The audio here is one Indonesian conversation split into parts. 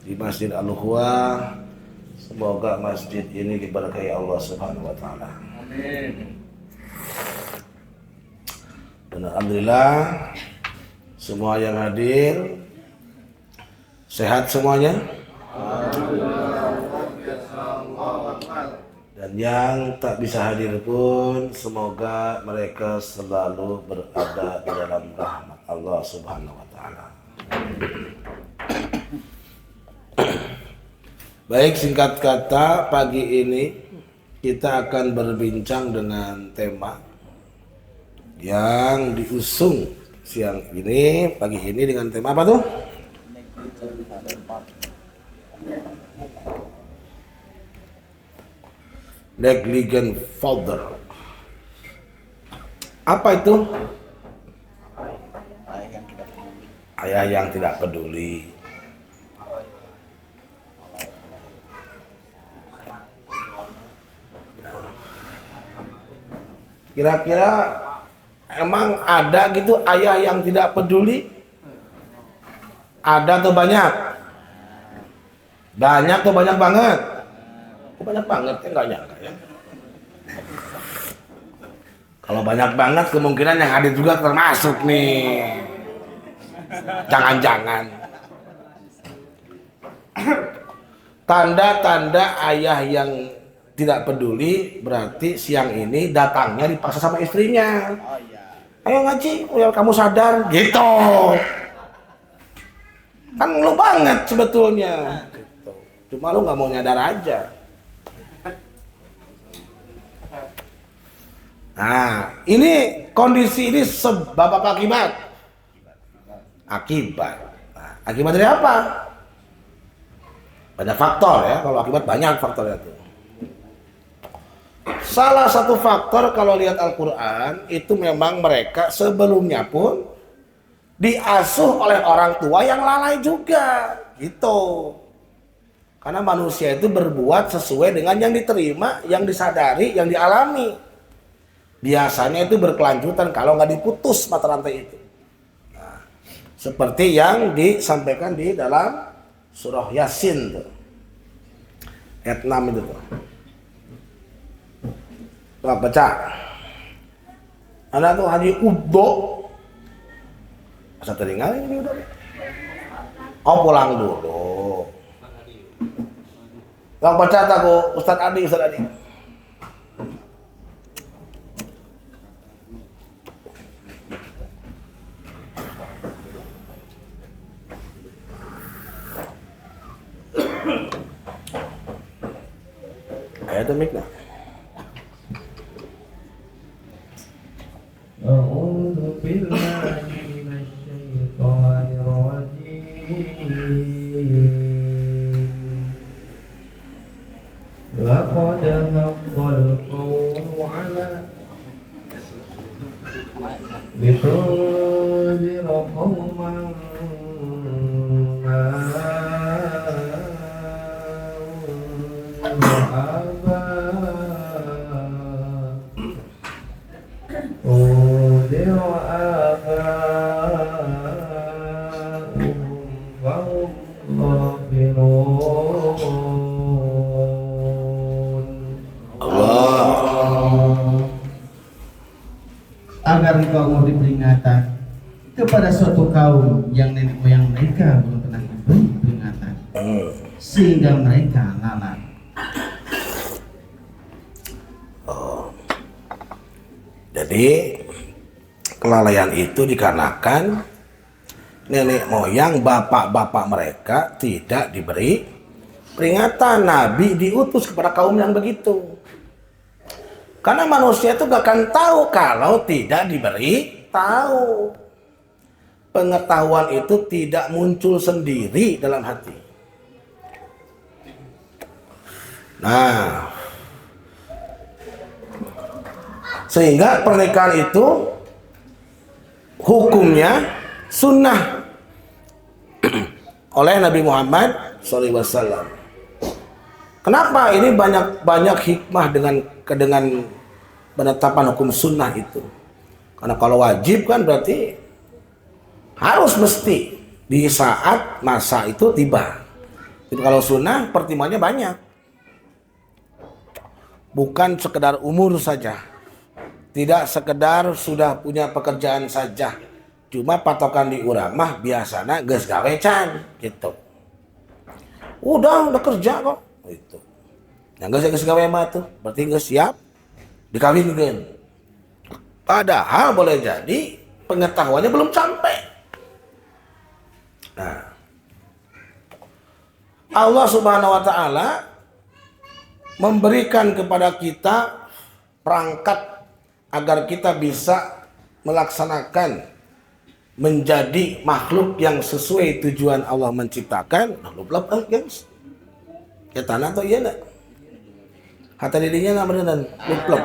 di Masjid Al-Ukhwah. Semoga masjid ini diberkahi Allah Subhanahu wa taala. Amin. Dan alhamdulillah semua yang hadir sehat semuanya. Dan yang tak bisa hadir pun semoga mereka selalu berada di dalam rahmat Allah Subhanahu wa taala. Baik, singkat kata, pagi ini kita akan berbincang dengan tema yang diusung siang ini, pagi ini, dengan tema apa tuh? Negligent father. Apa itu? Ayah yang tidak peduli. Kira-kira emang ada gitu ayah yang tidak peduli? Ada atau banyak? Banyak atau banyak banget? Banyak banget, enggak nyangka ya. Kalau banyak banget kemungkinan yang hadir juga termasuk nih. Jangan-jangan. Tanda-tanda ayah yang tidak peduli berarti siang ini datangnya dipaksa sama istrinya. Ayo ngaji, biar kamu sadar, gitu. Kan lu banget sebetulnya. Gitu. Cuma lu nggak mau nyadar aja. Nah, ini kondisi ini sebab apa akibat? Akibat. Nah, akibat dari apa? Banyak faktor ya. Kalau akibat banyak faktornya tuh. Salah satu faktor kalau lihat Al-Quran itu memang mereka sebelumnya pun diasuh oleh orang tua yang lalai juga, gitu. Karena manusia itu berbuat sesuai dengan yang diterima, yang disadari, yang dialami. Biasanya itu berkelanjutan kalau nggak diputus mata rantai itu. Nah, seperti yang disampaikan di dalam surah Yasin tuh. Ayat 6 itu tuh. Coba baca. Ada tuh Haji Udo. Masa teringat ini udah. Oh, pulang dulu. Coba baca aku Ustaz Adi. Ayat demi nah. أعوذ بالله من الشيطان الرجيم لقد حق القول على لتنذر قوما ما agar engkau memberi peringatan kepada suatu kaum yang nenek moyang mereka belum pernah diberi peringatan sehingga mereka lalai. Jadi kelalaian itu dikarenakan nenek moyang bapak-bapak mereka tidak diberi peringatan. Nabi diutus kepada kaum yang begitu. Karena manusia itu gak akan tahu kalau tidak diberi tahu. Pengetahuan itu tidak muncul sendiri dalam hati. Nah, sehingga pernikahan itu hukumnya sunnah oleh Nabi Muhammad SAW. Kenapa ini banyak hikmah dengan penetapan hukum sunnah itu? Karena kalau wajib kan berarti harus mesti di saat masa itu tiba. Jadi kalau sunnah pertimbangannya banyak. Bukan sekedar umur saja. Tidak sekedar sudah punya pekerjaan saja. Cuma patokan di urang mah biasana geus gawe can gitu. Udah kerja kok gitu. Yang geus gawe mah tuh berarti geus siap dikawinkeun. Padahal boleh jadi pengetahuannya belum sampai. Nah, Allah Subhanahu wa taala memberikan kepada kita perangkat agar kita bisa melaksanakan menjadi makhluk yang sesuai tujuan Allah menciptakan. Nah, lupa guys. Ya tanah atau iya enggak? Hata didinya enggak beneran lupa.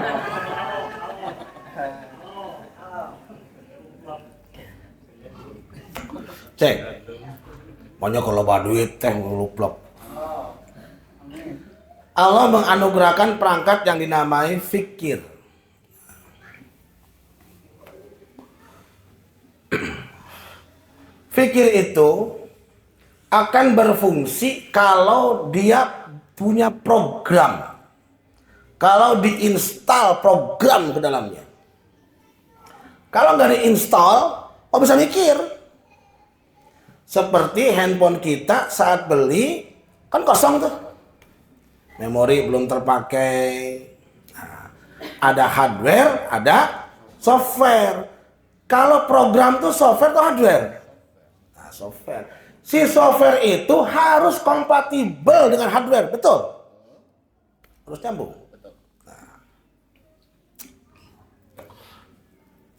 Cek. Pokoknya kalau baduit teh lupa. Allah menganugerahkan perangkat yang dinamai fikir. Fikir itu akan berfungsi kalau dia punya program. Kalau diinstal program ke dalamnya. Kalau nggak diinstal, oh bisa mikir. Seperti handphone kita saat beli, kan kosong tuh. Memori belum terpakai. Nah, ada hardware, ada software. Kalau program tuh software atau hardware? Nah, software. Si software itu harus kompatibel dengan hardware, betul? Harus nyambung. Nah,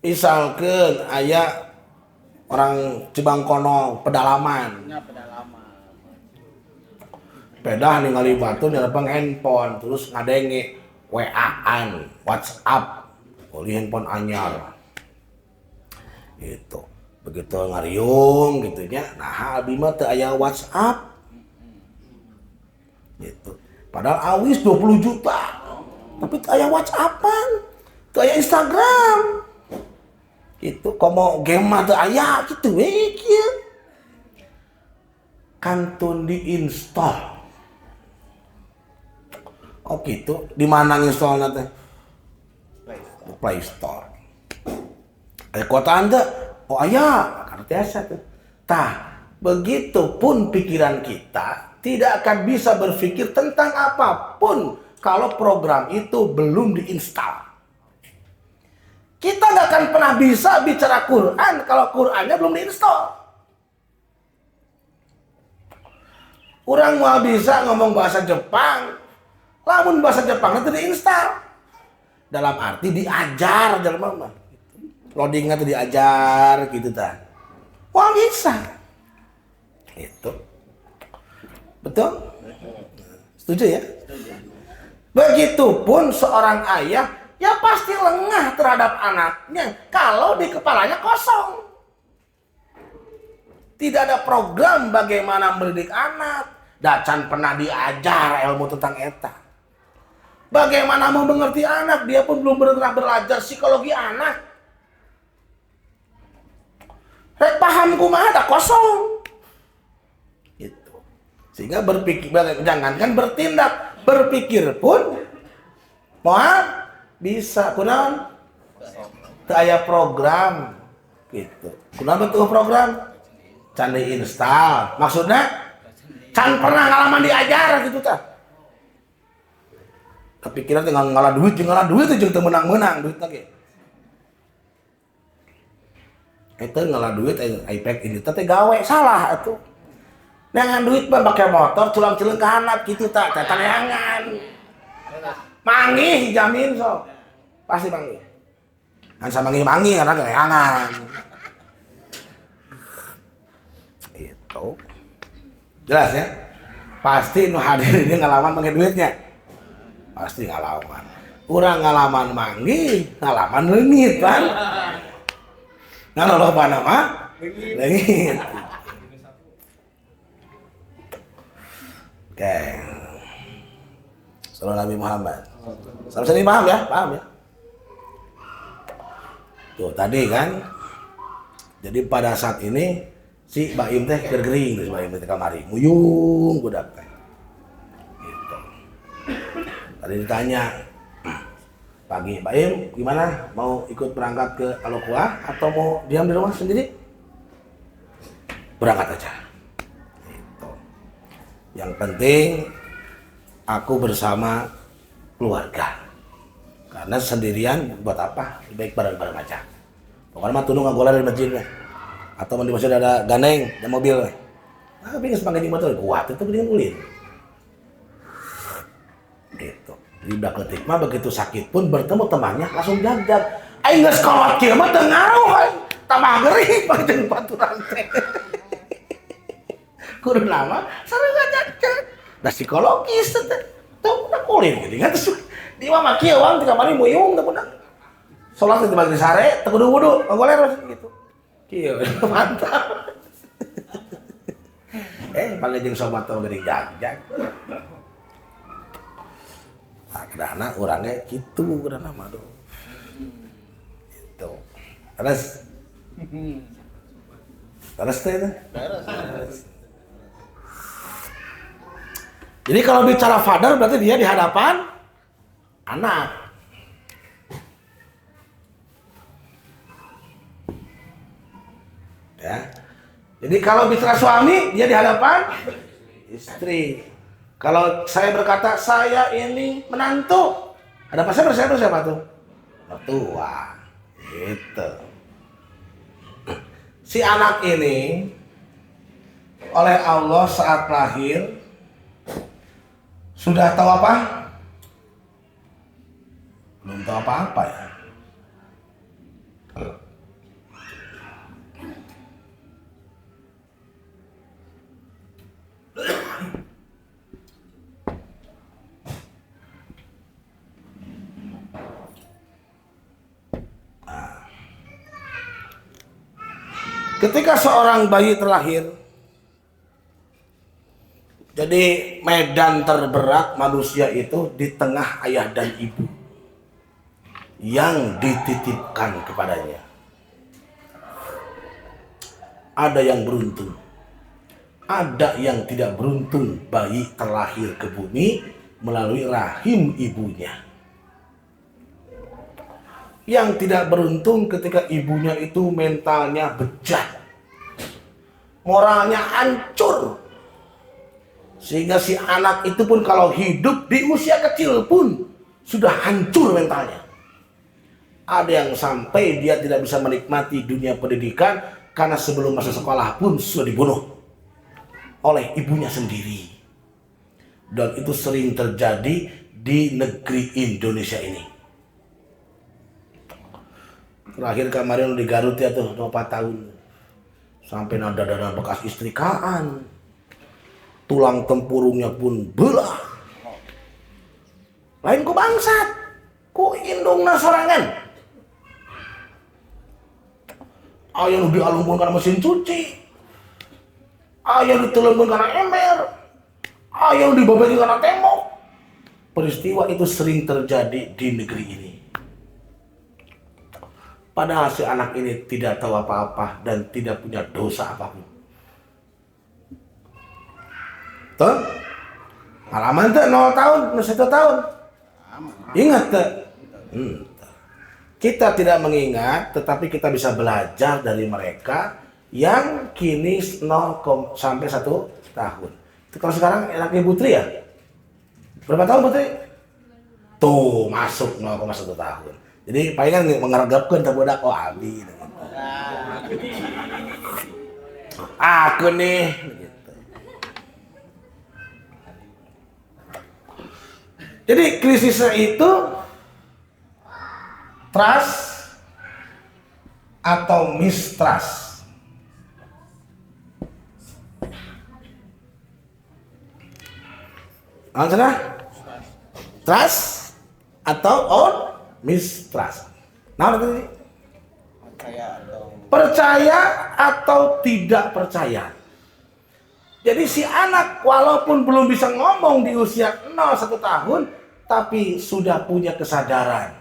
misalkan aya orang Cibangkono pedalaman. Pedah ningali batu di depan handphone terus ngadenge WA-an, WhatsApp, oleh handphone anyar. Gitu. Begitu ngariung gitu nya. Nah, abi mah teu aya WhatsApp. Gitu. Padahal awis 20 juta. Tapi teu aya WhatsAppan, teu aya Instagram. Itu komo game mah teu aya kitu we kieu. Kantun diinstal. Oh gitu, di mana install nanti? Play Store. Kota Anda, oh ayah, karena biasa tuh. Tah, begitupun pikiran kita tidak akan bisa berpikir tentang apapun kalau program itu belum diinstal. Kita nggak akan pernah bisa bicara Quran kalau Qurannya belum diinstal. Orang mau bisa ngomong bahasa Jepang, lamun bahasa Jepang itu diinstal. Dalam arti diajar dalam apa? Loadingnya itu diajar gitu ta. Wah bisa. Itu. Betul? Setuju ya? Begitupun seorang ayah ya pasti lengah terhadap anaknya kalau di kepalanya kosong. Tidak ada program bagaimana mendidik anak. Dacan pernah diajar ilmu tentang eta. Bagaimana mau mengerti anak? Dia pun belum pernah belajar psikologi anak. Rek paham kumaha ada kosong. Gitu. Sehingga berpikir, jangankan bertindak, berpikir pun moal bisa kunaon? Teu aya program gitu. Kunaon betul program? Can diinstal. Maksudnya can pernah ngalaman diajar gitu tah. Kepikiran tinggal ngalah duit itu jeung menang-menang duit lagi. Itu ngalah duit iPad ini teh gawe salah atuh. Dengan duit mah pakai motor culang-culang ka handap kitu tah taneangan. Manggih jamin sok. Pasti manggih. Kan samangih-manggih karena keangan. Itu. Jelas ya? Pasti nu hadir ini ngalaman pakai duitnya. Pasti ngalaman. Kurang ngalaman manggi, ngalaman leungit kan. Nah loba nama leungit. Oke. Sallallahu Nabi Muhammad. Sama-sama paham ya? Paham ya? Tuh tadi kan. Jadi pada saat ini si Baim teh gergering si Baim teh kamari muyung budak teh gitu. Tadi ditanya pagi, Baim gimana, mau ikut berangkat ke Alokuah atau mau diam di rumah sendiri? Berangkat aja gitu. Yang penting aku bersama keluarga, karena sendirian buat apa, baik bareng-bareng aja. Pokoknya mah tunduk ngagolar di masjid lah, atau di masjid ada gandeng, ada mobil lah. Tapi nggak sepanggil di motor kuat itu dengan ulin gitu. Di belakang mah begitu sakit pun bertemu temannya langsung jajan. Aing geus kolot kieu mah teu ngaruh aing. Tambah geuring pancen baturan teh. Kudu nama sareng jajan. Da psikologis teh. Tuh udah kulit gitu kan terus di mah kieu wang di kamari muyung teh bener. Salat di bagi sare teu kudu wudu, ngoler gitu. Kieu mantap. Panggil jeung sobat teh geuning jajan. Karena orangnya gitu karena madu itu terus teh. Jadi kalau bicara father berarti dia di hadapan anak. Ya. Jadi kalau bicara suami dia di hadapan istri. Kalau saya berkata saya ini menantu, ada apa siapa tuh? Mertua, gitu. Si anak ini oleh Allah saat lahir sudah tahu apa? Belum tahu apa-apa ya. Ketika seorang bayi terlahir, jadi medan terberat manusia itu di tengah ayah dan ibu yang dititipkan kepadanya. Ada yang beruntung, ada yang tidak beruntung. Bayi terlahir ke bumi melalui rahim ibunya. Yang tidak beruntung ketika ibunya itu mentalnya bejat, moralnya hancur, sehingga si anak itu pun kalau hidup di usia kecil pun sudah hancur mentalnya. Ada yang sampai dia tidak bisa menikmati dunia pendidikan karena sebelum masa sekolah pun sudah dibunuh oleh ibunya sendiri. Dan itu sering terjadi di negeri Indonesia ini. Terakhir kemarin di Garut ya tuh 4 tahun. Sampai nada-nada bekas istrikaan. Tulang tempurungnya pun belah. Lain ku bangsat. Ku indungna sorangan. Aya nu dialungkeun kana mesin cuci. Aya diteleungkeun kana ember. Aya nu dibabeki kana tembok. Peristiwa itu sering terjadi di negeri ini. Padahal si anak ini tidak tahu apa-apa dan tidak punya dosa apapun. Tuh, halaman tuh 0 tahun, 1 tahun. Ingat tuh. Kita tidak mengingat, tetapi kita bisa belajar dari mereka yang kini 0 sampai 1 tahun. Kalau sekarang anaknya Putri ya? Berapa tahun Putri? Tuh, masuk 0,1 tahun. Jadi palingan mengergapkan budak abdi. Aku nih. Gitu. Jadi krisisnya itu trust atau mistrust. Maksudnya trust atau mistrust. Nah, percaya atau tidak percaya. Jadi si anak walaupun belum bisa ngomong di usia 0,1 tahun, tapi sudah punya kesadaran.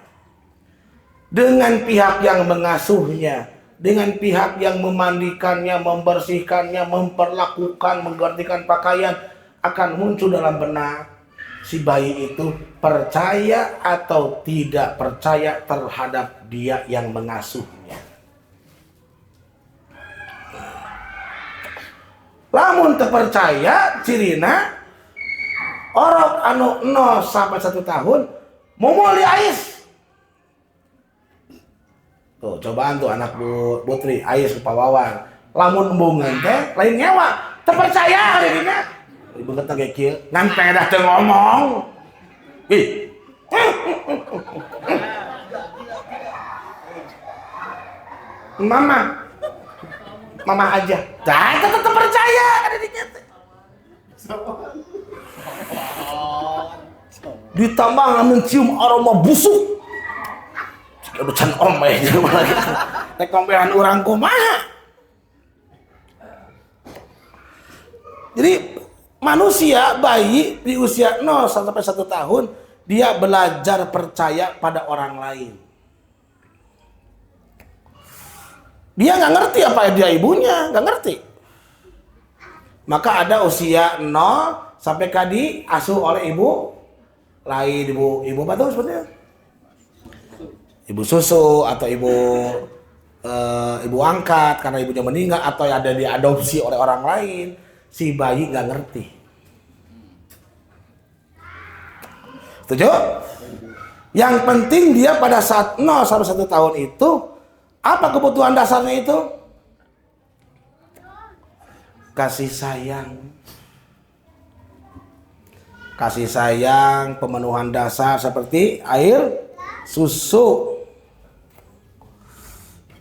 Dengan pihak yang mengasuhnya, dengan pihak yang memandikannya, membersihkannya, memperlakukan, menggantikan pakaian, akan muncul dalam benak si bayi itu percaya atau tidak percaya terhadap dia yang mengasuhnya. Lamun terpercaya cirina orang anu 0 sampai 1 tahun mau di ais. Tuh cobaan tuh anak Bu Putri ais ke Pawawan. Lamun embungan teh lain nyewa, terpercaya dirinya. Ibu kata kayak kieu, ngan pedah teu ngomong. Ih. Mama aja. Dah tetap percaya dirinya teh. Ditambah mencium aroma busuk. Becan omeh jeung lagi. Tek kombehan urang kumaha. Jadi manusia bayi di usia 0 sampai 1 tahun dia belajar percaya pada orang lain. Dia nggak ngerti apa dia ibunya, nggak ngerti. Maka ada usia 0 sampai kadi asuh oleh ibu lain, ibu apa tuh sebenarnya? Ibu susu atau ibu angkat karena ibunya meninggal atau ada diadopsi oleh orang lain. Si bayi nggak ngerti. Setuju? Yang penting dia pada saat 0 sampai 1 tahun itu apa kebutuhan dasarnya itu? Kasih sayang. Kasih sayang, pemenuhan dasar seperti air, susu.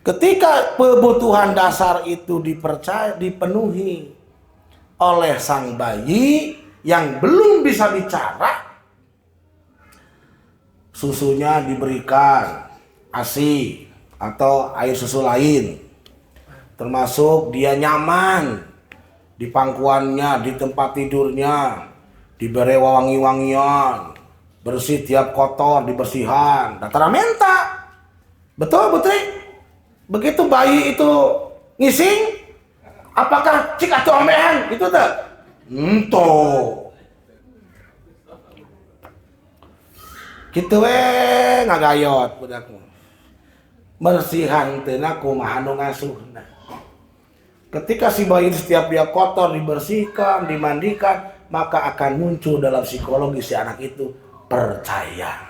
Ketika kebutuhan dasar itu dipenuhi oleh sang bayi yang belum bisa bicara, susunya diberikan ASI atau air susu lain, termasuk dia nyaman di pangkuannya, di tempat tidurnya, diberi wangi-wangian, bersih tiap kotor dibersihan, datara menta. Betul Putri? Begitu bayi itu ngising, apakah cik atuh ombehan gitu tuh? Ento. Kitu we ngagayot budakmu. Bersihan teu na kumaha nu ngasuhna. Ketika si bayi setiap dia kotor dibersihkan, dimandikan, maka akan muncul dalam psikologi si anak itu percaya.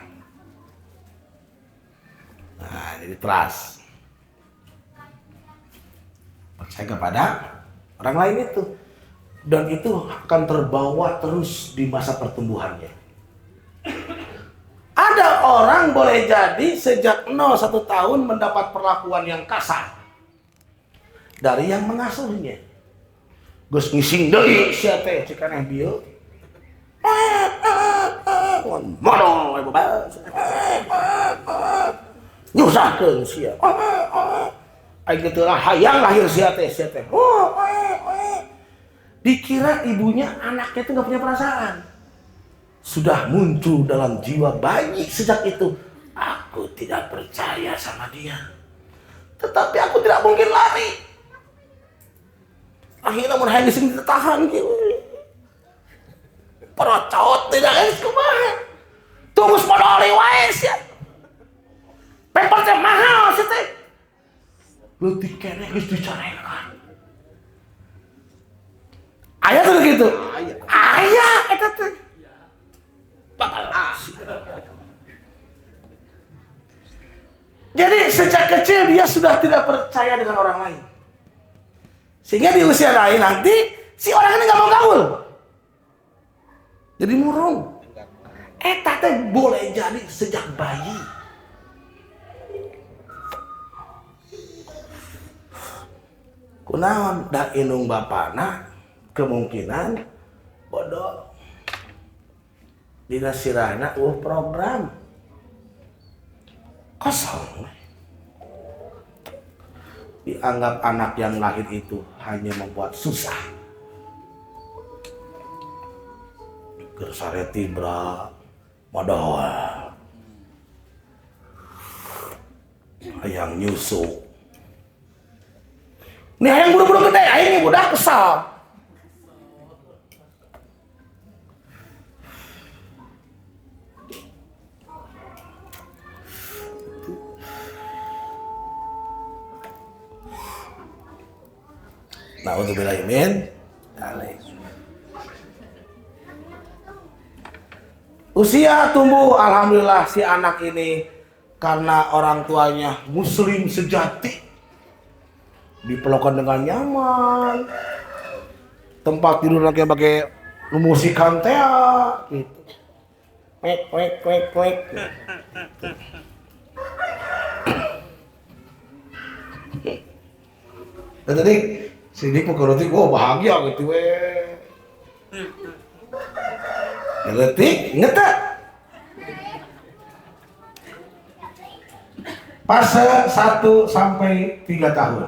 Nah, jadi trust. Percaya kepada orang lain itu. Dan itu akan terbawa terus di masa pertumbuhannya. Ada orang boleh jadi sejak 0-1 tahun mendapat perlakuan yang kasar dari yang mengasuhnya. Geus ngising deui sia teh cik aneh bieu. Modal we bebas. Nyusahkeun sia. Aing teu hayang lahir sia teh. Dikira ibunya anaknya itu enggak punya perasaan. Sudah muncul dalam jiwa bayi sejak itu. Aku tidak percaya sama dia. Tetapi aku tidak mungkin lari. Akhirnya mun hayang geus ditahan kieu. Perocot tidak geus kumaha. Tunggu modal wae sia. Paper teh mahal sia teh. Leutik keneh geus dicarekan. Aya tuh gitu. Aya eta teh. Jadi sejak kecil dia sudah tidak percaya dengan orang lain. Sehingga di usia lain nanti si orang ini nggak mau gaul. Jadi murung. Eta teh boleh jadi sejak bayi. Kunaon da indung bapana kemungkinan bodoh. Dina sirahna program kosong. Dianggap anak yang lahir itu hanya membuat susah. Gersare tibra modal. Hayang nyusu. Nih yang buru-buru gede, aing budak kesal. Nah, untuk bilaimin, usia tumbuh, alhamdulillah si anak ini karena orang tuanya muslim sejati, diperlakukan dengan nyaman, tempat tidur lagi pakai musikan teh, gitu. Kwek. Dan tadi si Dik mau kerutik, oh bahagia gitu Kerutik, ngetak. Fase 1 sampai 3 tahun.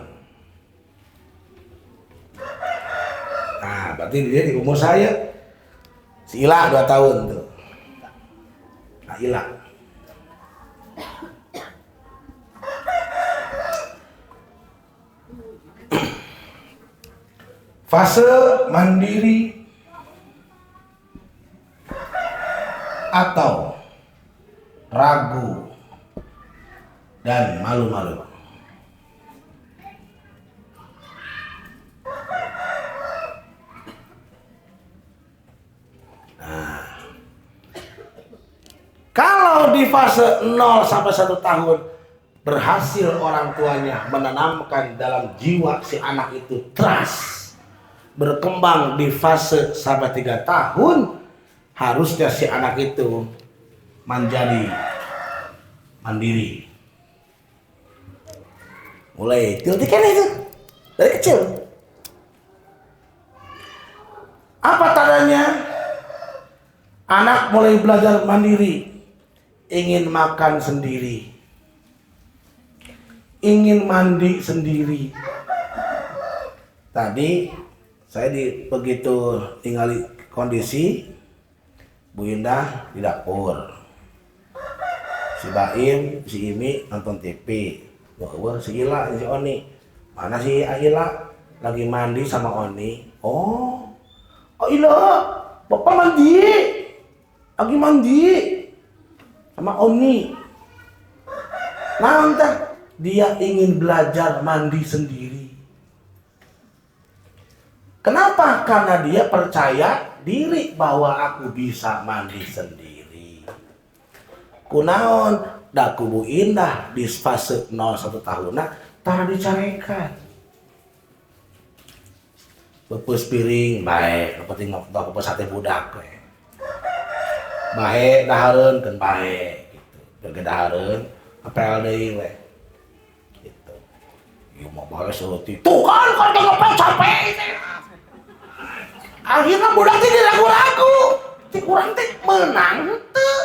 Nah, berarti dia di umur saya. Si Ila 2 tahun tuh. Nah, Ila. Fase mandiri atau ragu dan malu-malu. Nah, kalau di fase 0 sampai 1 tahun berhasil orang tuanya menanamkan dalam jiwa si anak itu trust, berkembang di fase sampai 3 tahun, harusnya si anak itu menjadi mandiri. Mulai tiltikan itu dari kecil. Apa tandanya? Anak mulai belajar mandiri, ingin makan sendiri, ingin mandi sendiri. Tadi saya begitu tinggali kondisi Bu Indah di dapur, si Baim, si Imi nonton TV, si Ila, si Oni, mana si Ila lagi mandi sama Oni. Oh Ila, bapak mandi, lagi mandi sama Oni. Nah entah dia ingin belajar mandi sendiri. Kenapa? Karena dia percaya diri bahwa aku bisa mandi sendiri. Kunaon daku Bu Indah di fase 01 tahun tara dicarekan. Bepus piring bae, penting ngok ke sate budak we. Bae dahareun keun bae gitu. Bege dahareun apel deui we. Gitu. Ieu mah bae seuti. Tuh kan ngopel capek teh. Akhirnya budak teh ragu-ragu, ti kurang teh menang teu,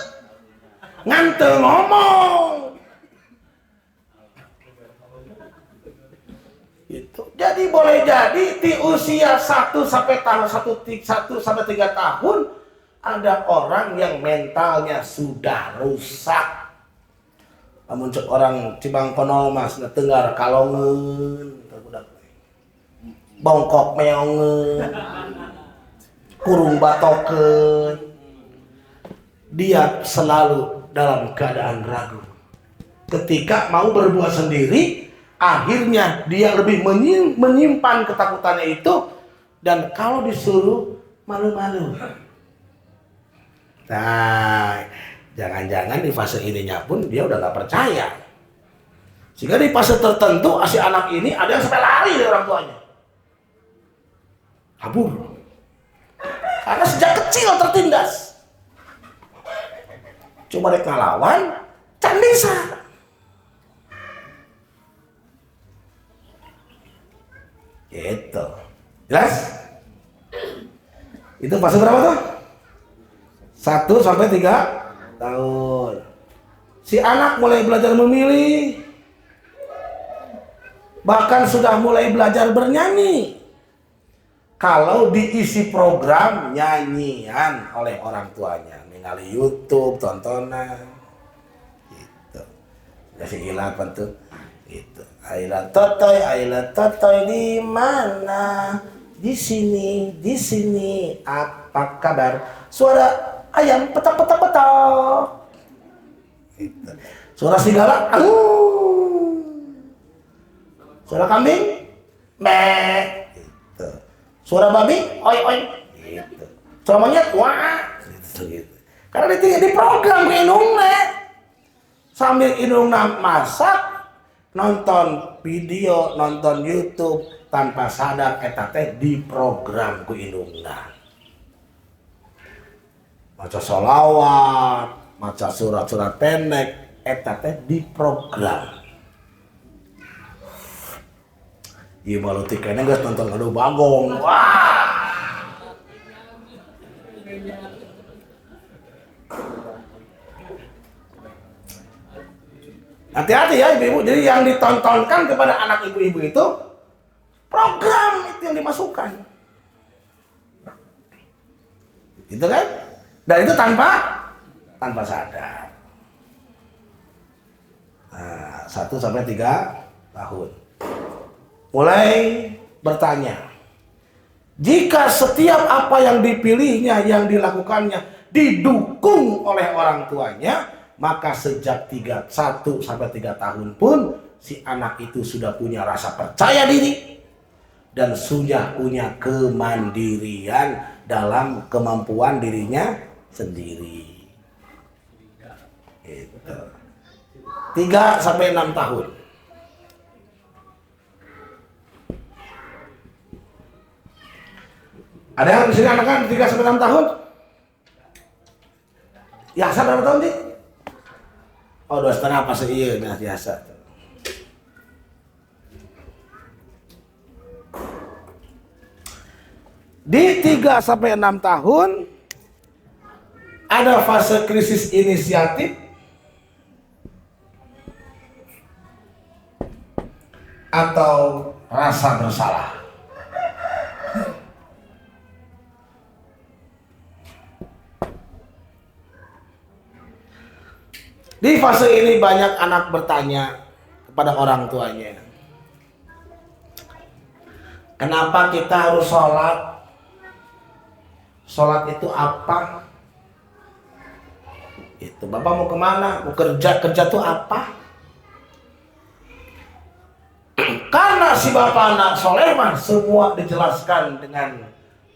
ngan teu ngomong. Gitu. Jadi boleh jadi di usia 1 sampai 3 tahun ada orang yang mentalnya sudah rusak. Namun cek orang Cibang Kono mas tenggar kalongeun, bongkok meongeun. Kurung batokeun, dia selalu dalam keadaan ragu. Ketika mau berbuat sendiri, akhirnya dia lebih menyimpan ketakutannya itu, dan kalau disuruh malu-malu. Nah, jangan-jangan di fase ininya pun dia udah gak percaya. Sehingga di fase tertentu si anak ini ada yang sampai lari dari orang tuanya, kabur. Karena sejak kecil tertindas. Coba rek ngalawan, can bisa. Gitu. Jelas? Itu fase berapa tuh? 1 sampai 3 tahun. Si anak mulai belajar memilih. Bahkan sudah mulai belajar bernyanyi. Kalau diisi program nyanyian oleh orang tuanya, ningali YouTube, tontonan, gitu. Ya si Ila tuh Gitu. Aila totoy di mana? Di sini, apa kabar? Suara ayam petak. Gitu. Suara serigala, suara kambing, gitu. Suara babi, oi. Gitu. Suara monyet, wah. Gitu. Karena di program indungna. Sambil indungna masak, nonton video, nonton YouTube, tanpa sadar eta teh di program ku indungna. Maca sholawat, maca surat-surat pendek, eta teh di program. Ieu baru tiketnya geus nonton Adu Bagong. Wah. Hati-hati ya ibu-ibu. Jadi yang ditontonkan kepada anak ibu-ibu itu program itu yang dimasukkan. Gitu kan? Dan itu tanpa sadar. Nah, 1-3 tahun. Mulai bertanya. Jika setiap apa yang dipilihnya, yang dilakukannya didukung oleh orang tuanya, maka sejak 1-3 tahun pun si anak itu sudah punya rasa percaya diri dan sudah punya kemandirian dalam kemampuan dirinya sendiri. Gitu. 3-6 tahun. Ada yang di sini anak kan 3-6 tahun? Ya, berapa tahun sih? Oh, 2,5 pas iya, nah biasa. Di 3-6 tahun ada fase krisis inisiatif atau rasa bersalah. Di fase ini banyak anak bertanya kepada orang tuanya, kenapa kita harus sholat? Sholat itu apa? Itu bapak mau kemana? Mau kerja itu apa? Karena si bapak anak soleh mah semua dijelaskan dengan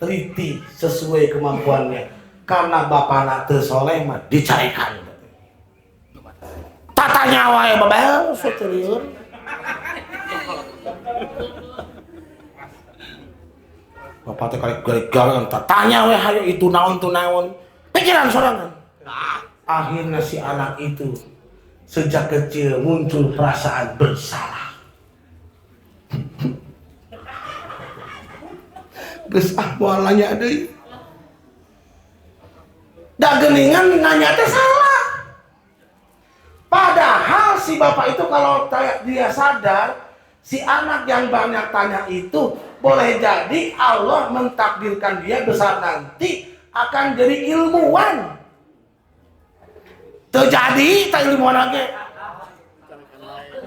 teliti sesuai kemampuannya. Karena bapak anak tersoleh mah dicarikan. Tatanya wae babel setriliun. Bapak teh kali-kali tatanya wae hayu itu naon. Pikiran sorangan. Akhirnya si anak itu sejak kecil muncul perasaan bersalah. Geus moal nanya deui. Da geuningan nanya teh salah. Padahal si bapak itu kalau dia sadar, si anak yang banyak tanya itu boleh jadi Allah mentakdirkan dia besar nanti akan jadi ilmuwan. Terjadi tak ilmuwan lagi.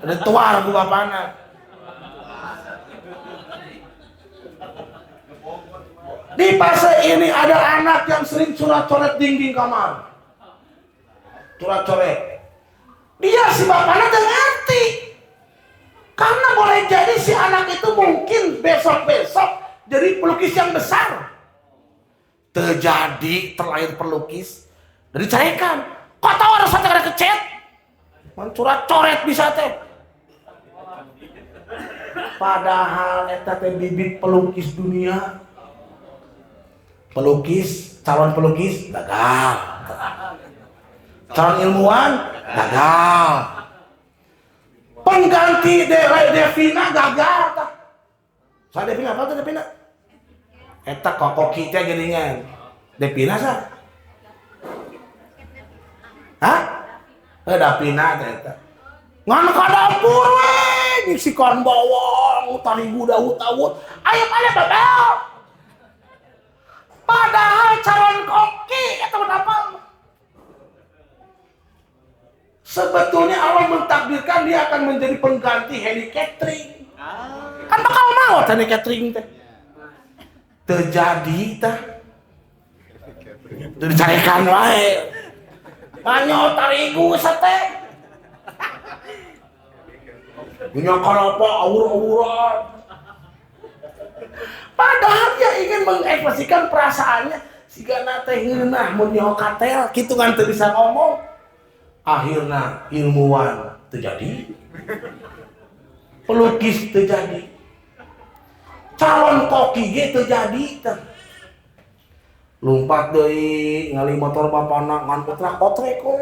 Ada tua aku bapaknya. Di fase ini ada anak yang sering coret-coret dinding kamar. Coret-coret. Dia si bapaknya udah ngerti. Karena boleh jadi si anak itu mungkin besok-besok jadi pelukis yang besar. Terjadi terlahir pelukis. Dan dicarikan. Kok tahu harus ada kecet? Mencurat-coret bisa teh. Padahal eta teh bibit pelukis dunia. Calon pelukis gagal. Calon ilmuwan gagal. Pengganti Devina gagal. Saya Devina apa tuh Devina? Eta kokoki teh geuningan. Devina sa? Hah? Devina teh eta. Ngan ka dapur we, ngisi korn bawang, tarigu dawut-dawut. Ayam ale babel. Padahal calon koki eta apa? Sebetulnya sebetulnya Allah mentakdirkan dia akan menjadi pengganti Henny Catering. Kan bakal mau Henny Catering teh. Terjadi tah. Dicarikan wae. Manyo tarigu sate. Punya kalapa awur-awuran. Padahal dia ingin mengekspresikan perasaannya. Sigana teh ngeunah mun nyaho katel kitu ngan teu bisa ngomong. Akhirna ilmuwan terjadi. Pelukis terjadi. Calon koki ge terjadi teh. Lumpat deui ngali motor bapana ngan putra kotrek we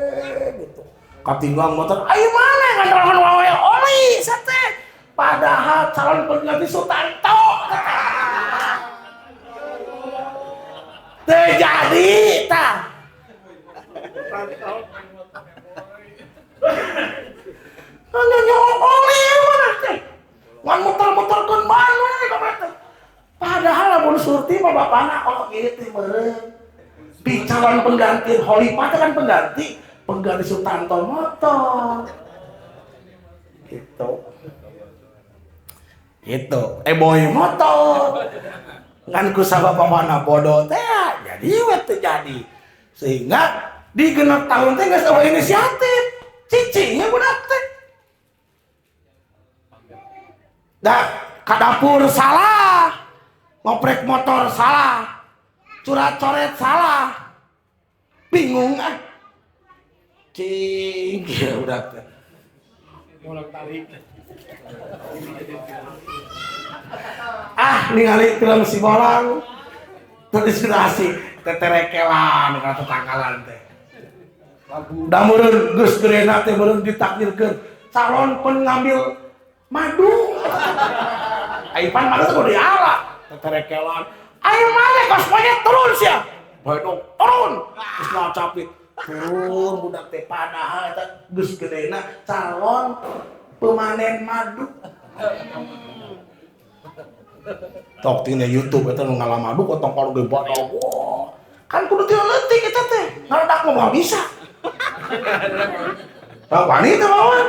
gitu. Katinggang motor ayo mana ngandaran wae oli sate. Padahal calon pengganti Sutanto. Terjadi tah. Hanya nyolong oli mana teh. Ngan muter-muterkeun ban we ka teh. Padahal lamun surti mah bapana oh ieu teh meureun. Di calon pengganti Holipa teh kan pengganti Sutanto motor. Gitu. Itu boy motor. Ngan ku sababana bodoh teh jadi we terjadi. Sehingga di genep tahun teh geus eueuh inisiatif. Cicingnya budak teh. Da ka dapur salah. Ngoprek motor salah. Curat-coret salah. Bingung ah. Cing ya budak teh. Bolak tarik. Ningali film si Bolang terinspirasi teterekelan kata tangkalan teh. Da meureun geus geurena teh meureun ditakdirkeun calon pengambil madu. Aipan madu teh kudu diala teterekelan. Ayo mah kos monyet turun sia. Bae dong turun. Geus ngacapit. Turun budak teh padahal eta geus geurena calon pemanen madu. Tok tina YouTube eta nu ngalamadu potong kalau ge bodog. Kan kudu teu leutik eta teh. Ngaradak mah bisa. Tah wanita mah.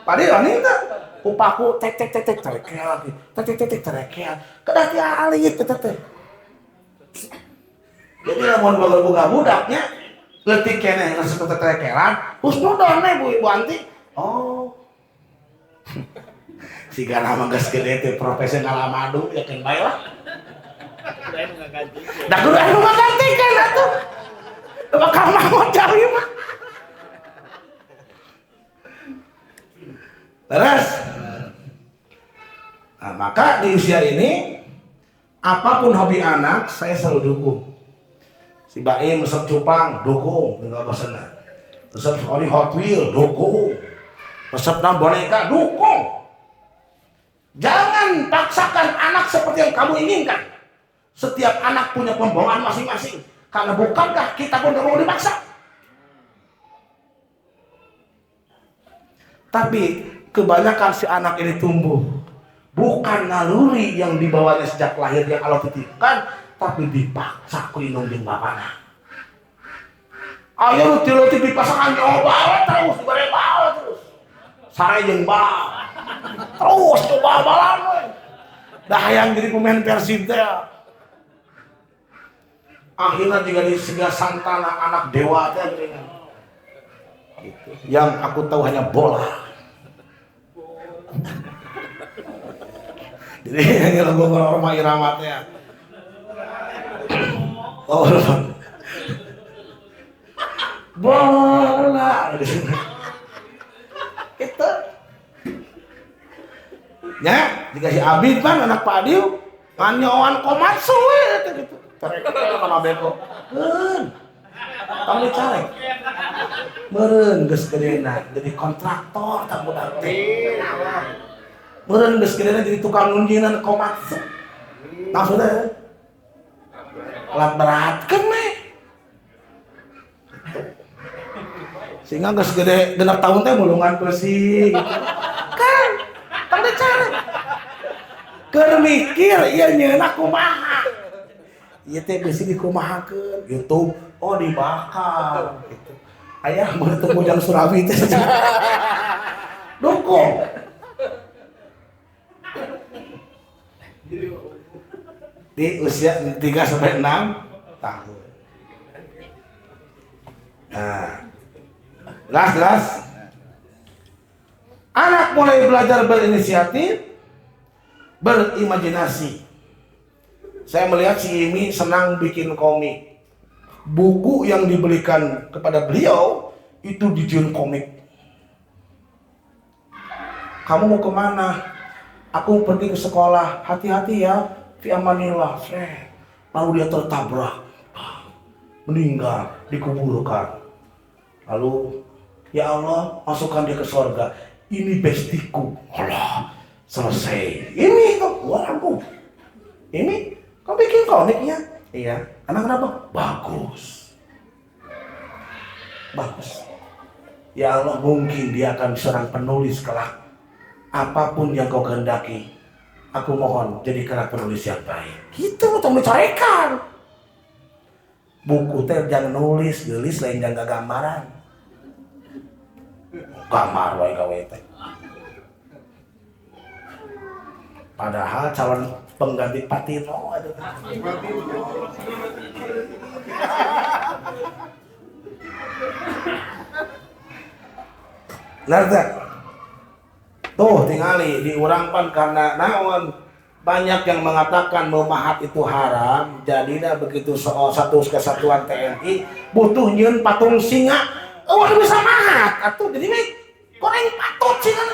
Padi wanita. Upaku tek terekel lagi. Tek terekel. Kedah ti alit eta teh. Jadi lamun boga budaknya leutik keneh resep terekelan, husnudon we Bu Ibu Anti. Oh. Siga nama geus gede teh profesional madu ya kan bae lah. Da kudu anu ngagantikeun atuh. Bakal mamot cari mah. Terus. Nah, maka di usia ini apapun hobi anak saya selalu dukung. Si Baim resep cupang dukung tinggal pesenan. Resep Hot Wheel dukung. Resep boneka dukung. Jangan paksakan anak seperti yang kamu inginkan. Setiap anak punya pembawaan masing-masing. Karena bukankah kita pun gak mau dipaksa. Tapi kebanyakan si anak ini tumbuh. Bukan naluri yang dibawanya sejak lahir yang Allah titipkan. Tapi dipaksa ku indung jeung bapana. Ayo luti-luti dipasangkan nyoba terus. Dibare bawa terus. Sare jeung bawa. Terus coba balan we. Dah hayang jadi pemain Persib teh. Akhirnya juga di Sega Santana anak dewa teh gitu. Yang aku tahu hanya bola. Jadi ini lagu Roma Irama teh. Oh. Bola. Itu ya, dikasih Abid kan anak Pak Adiu nganyoan Komatsu we gitu. Terek kana beko. Heun. Tong dicarek. Meureun geus gedena jadi kontraktor tak budak teh. Meureun geus gedena jadi tukang nunjieun Komatsu. Maksudna alat beratkeun we. Sehingga geus gede 6 tahun teh mulungan besi gitu. Kan tong dicarek. Keur mikir ieu nyeuna kumaha. Ieu teh besi dikumahakeun, YouTube oh dibakar gitu. Ayah mau ketemu Jang Surabi teh. Dukung. Di usia 3 sampai 6 tahun. Nah, jelas. Anak mulai belajar berinisiatif, berimajinasi. Saya melihat si Imi senang bikin komik. Buku yang dibelikan kepada beliau itu dijadikan komik. Kamu mau kemana? Aku pergi ke sekolah. Hati-hati ya. Fi amanillah. Lalu dia tertabrak, meninggal, dikuburkan. Lalu, ya Allah, masukkan dia ke surga. Ini bestiku. Allah, selesai. Ini tuh, waduh. Ini, kau bikin komiknya? Iya. Karena kenapa? Bagus. Ya Allah, mungkin dia akan seorang penulis kelak. Apapun yang kau kehendaki, aku mohon jadikanlah penulis yang baik. Gitu, tolong dicorekan. Buku teh jangan nulis, gelis lain jangan gambaran. Gambar wae gawe teh. Padahal calon pengganti Patino ada. Narta. Tuh tingali diurangkan karena naon banyak yang mengatakan memahat itu haram. Jadinya begitu satu kesatuan TNI butuh nyeun patung singa. Oh bisa mahat atuh jadi nih goreng patut singa.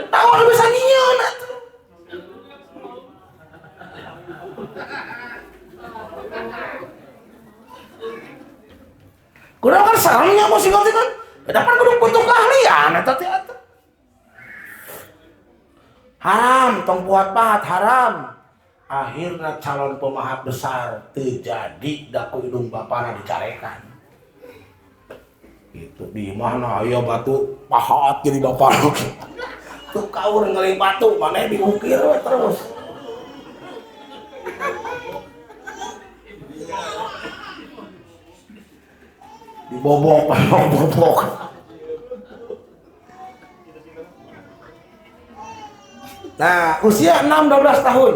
Tahu bisa nyeun atuh. Kurang kan sarangnya mau singa kan. Dapat kudu bentuk keahlian eta teh atuh. Haram, tong buat pahat haram. Akhirnya calon pemahat besar terjadi daku hidung bapana dicarekan. Itu di mana aya batu pahat jadi bapak. Tuh kaur ngeling batu mana diukir terus. Dibobok. Nah, usia 6-12 tahun.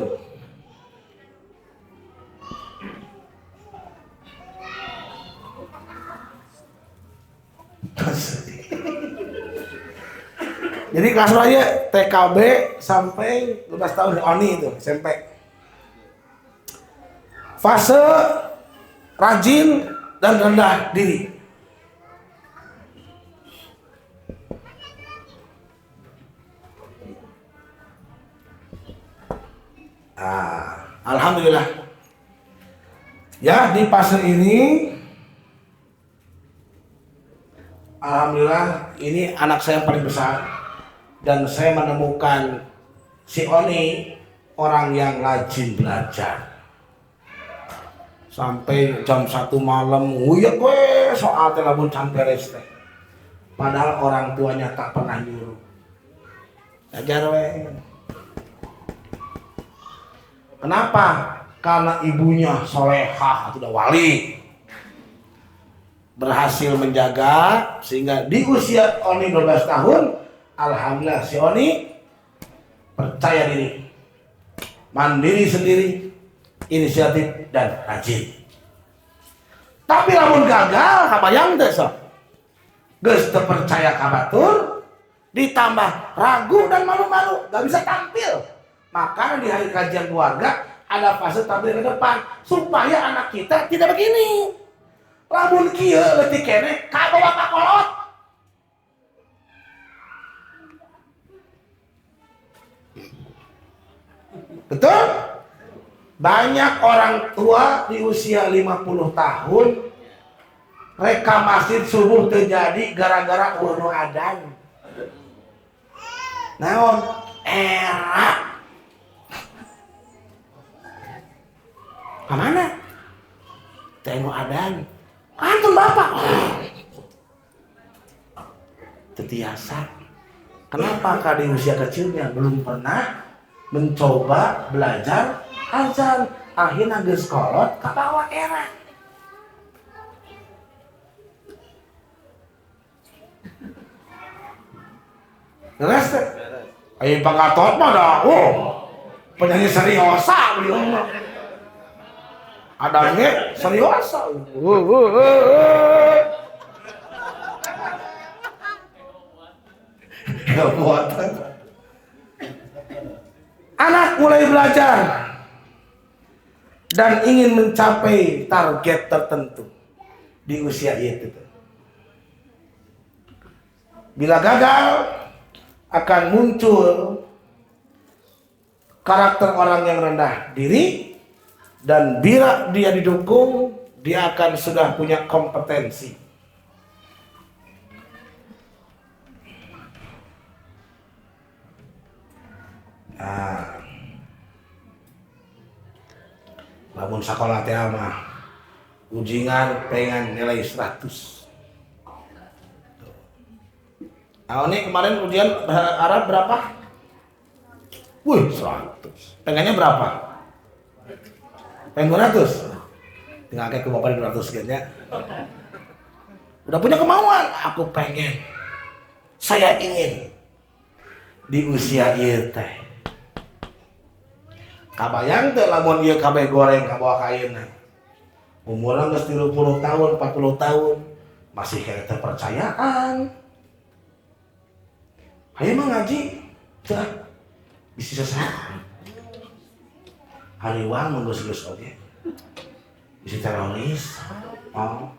Jadi kelas aja TKB sampai 12 tahun ONI itu SMP. Fase rajin dan rendah diri. Alhamdulillah. Ya di fase ini, alhamdulillah ini anak saya yang paling besar dan saya menemukan si Oni orang yang rajin belajar. Sampai jam 1 malam, uyek we soal telepon sampai reste. Padahal orang tuanya tak pernah nyuruh. Ajar we. Kenapa? Karena ibunya solehah atau wali. Berhasil menjaga sehingga di usia Oni 12 tahun, alhamdulillah si Oni percaya diri, mandiri sendiri, inisiatif dan rajin. Tapi lamun gagal, kabayang teh sok. Geus teu percaya ka batur, ditambah ragu dan malu-malu, gak bisa tampil. Maka di hari kajian keluarga ada fase tampil ke depan supaya anak kita tidak begini. Lamun kieu leutik keneh ka bawa ka kolot. Betul? Banyak orang tua di usia 50 tahun reka masjid subuh terjadi gara-gara urnu adan. Naon? Era. Kemana? Tengok adan. Antum bapak. Tetiasa. Kenapa di usia kecilnya belum pernah mencoba belajar azan? Akhirnya geus kolot ka bawah era. Beres teh. Ayo Pak Gatot mah dah. Penyanyi seriosa beliau mah. Adanya seriosa. Gak kuat. Anak mulai belajar dan ingin mencapai target tertentu di usia itu. Bila gagal, akan muncul karakter orang yang rendah diri, dan bila dia didukung, dia akan sudah punya kompetensi. Nah, namun sekolah teh mah ujingan pengen nilai 100. Nah, ini kemarin ujian Arab berapa? Wih, 100. Pengennya berapa? Pengen 200. Tinggal kayak ke bapak 200 kayaknya. Udah punya kemauan, aku pengen. Saya ingin di usia ieu teh. Kabayang teh lamun ieu kabeh goreng ka bawah kaeuna. Umurna geus 30 tahun, 40 tahun, masih kayak terpercayaan. Hayu mah ngaji, teh bisa selesai. Hariwang mun geus oge. Bisa teroris. Oh.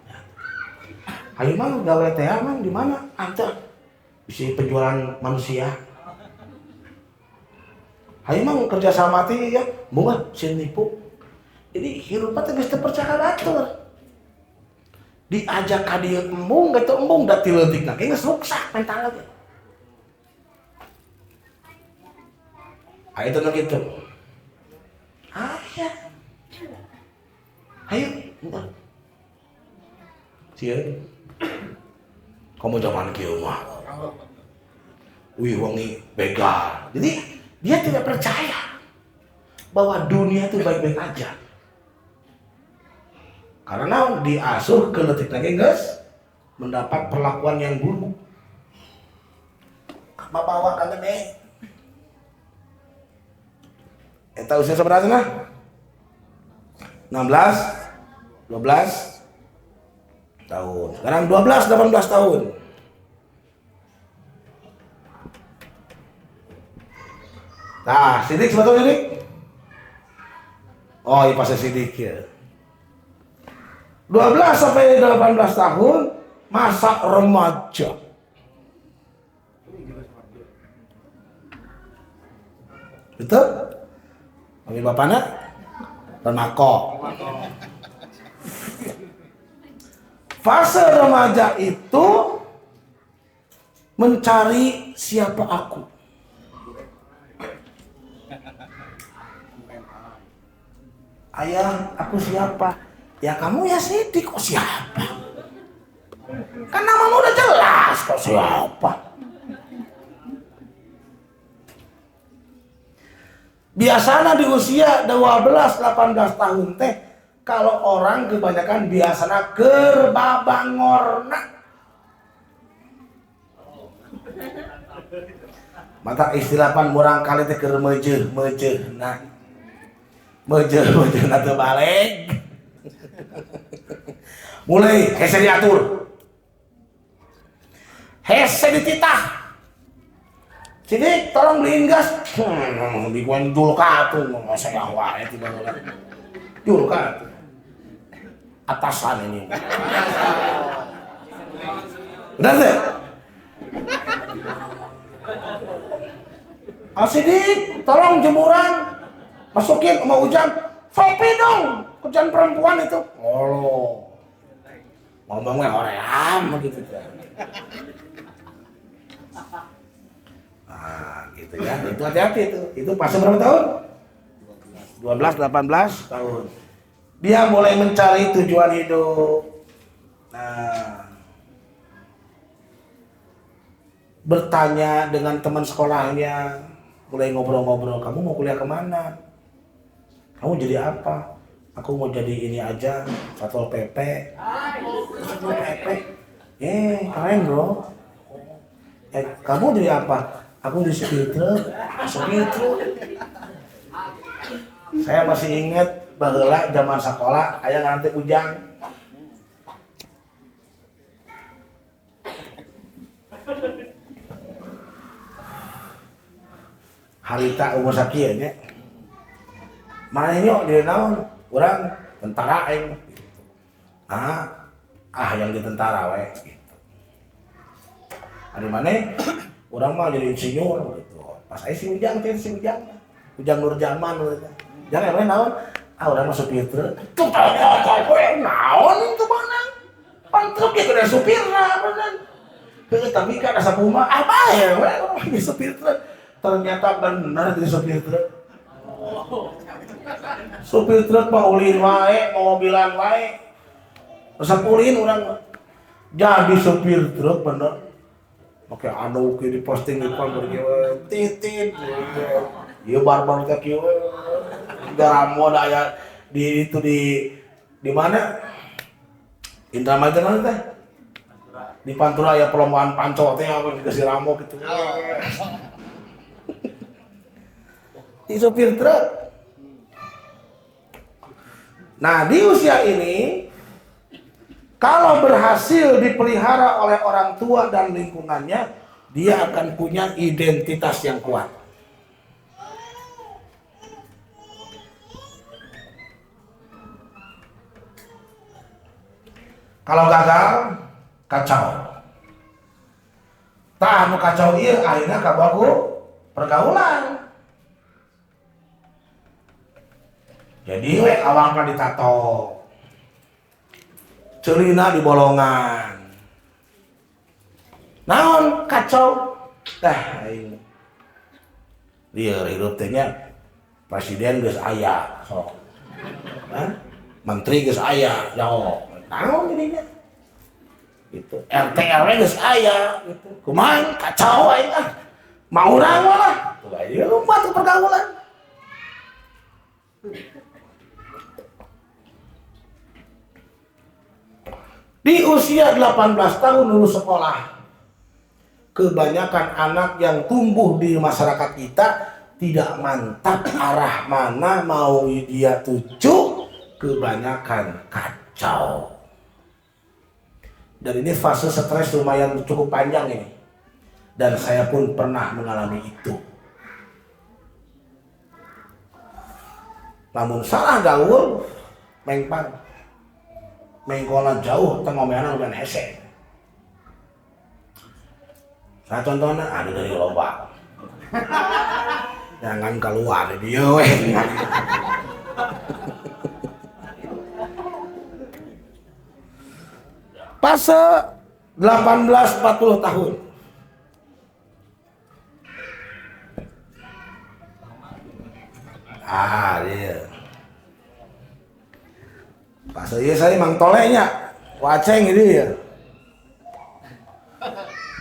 Hayu mah gawe teh mah di mana? Anta bisa penjualan manusia. Hayu mah kerja sama teh ya, bunga sieun nipu. Jadi hirupna teh geus teu percaya batur. Diajak ka dieu embung, geus teu embung da ti leutikna ge geus ruksak mentalna teh. Ayo itu gitu. Ayo. Ayo, bentar. Sieun. Kamu zaman kieu mah. Wih wangi begal. Jadi dia tidak percaya bahwa dunia itu baik-baik aja. Karena diasuh ke leutik lagi geus mendapat perlakuan yang buruk. Bawa kangen Eta usia seberapa sana? 16, 12 tahun. Sekarang 12, 18 tahun. Nah, sidik sebetulnya sidik. Oh, iya pas sidik ya. 12 sampai 18 tahun masa remaja. Betul? Panggil bapaknya Renako. Fase remaja itu mencari siapa aku. Ayah, aku siapa? Ya kamu ya Siti, kok siapa? Kan namamu udah jelas, kok siapa? Biasanya di usia 12-18 tahun teh, kalau orang kebanyakan biasanya kerbabangorna. Mata istilah pan murang kali teh keur meujeuh nah. Meujeuh na teu balik. Mulai hese diatur. Hese dititah. Sini tolong beliin gas. Dikuan Julka tuh, saya wae tiba ulah. Julka tuh. Atasan ini. Benar deh. Asidik, tolong jemuran. Masukin sama Ujang. Sopi dong. Ujang perempuan itu. Oh. Ngomongnya oream gitu kan. Nah, gitu ya. Itu hati-hati itu. Itu fase berapa tahun? 12-18 tahun. Dia mulai mencari tujuan hidup. Nah, bertanya dengan teman sekolahnya, mulai ngobrol-ngobrol. Kamu mau kuliah kemana? Kamu jadi apa? Aku mau jadi ini aja, Satpol PP. Satpol PP. Keren bro. Kamu jadi apa? Aku di supir truk. Saya masih ingat baheula zaman sekolah aya nanti ujang. Harita umur sakieu nya. Mana nyok dia naon? Urang tentara aing. Yang di tentara we gitu. Ari maneh urang mah jadi insinyur gitu. Pas aya si Ujang. Ujang Nurjaman gitu. Jangan emang naon? Urang mah supir truk. Tuh naon itu mana? Pan truk ge gede supirna bener. Heuh tapi kan asa kumaha apa ya we supir truk. Ternyata benar jadi supir truk. Supir truk mah ulin wae, mau mobilan wae. Resep ulin urang jadi supir truk bener. Make anu ke di posting di pam kieu titit. Ieu barbar teh kieu. Garamo da aya di itu di mana? Indramayu teh. Di Pantura aya perlombaan panco teh apa dikasih ramo gitu. Di supir truk. Nah di usia ini kalau berhasil dipelihara oleh orang tua dan lingkungannya, dia akan punya identitas yang kuat. Kalau gagal, kacau. Tah anu kacau ieu akhirnya kabaku pergaulan. Jadi we awang kan ditato. Celina di bolongan. Naon kacau. Tah aing. Dia hidup teh nya presiden geus aya sok. Menteri geus aya, nyaho. Naon jadinya? Gitu. RT RW geus aya gitu. Kumaha kacau aing Mau urang lah. Tuh aja lompat ke pergaulan. Di usia 18 tahun lulus sekolah, kebanyakan anak yang tumbuh di masyarakat kita tidak mantap arah mana mau dia tuju, kebanyakan kacau. Dan ini fase stres lumayan cukup panjang ini. Dan saya pun pernah mengalami itu. Namun salah gaul, mengpang. Mengkola jauh, tengomeana lumayan hese. Nah contohnya, ada dari lomba. Jangan keluar dia weh. Fase 18-40 tahun. Dia. Fase ieu saya mang tolenya. Waceng ini ya.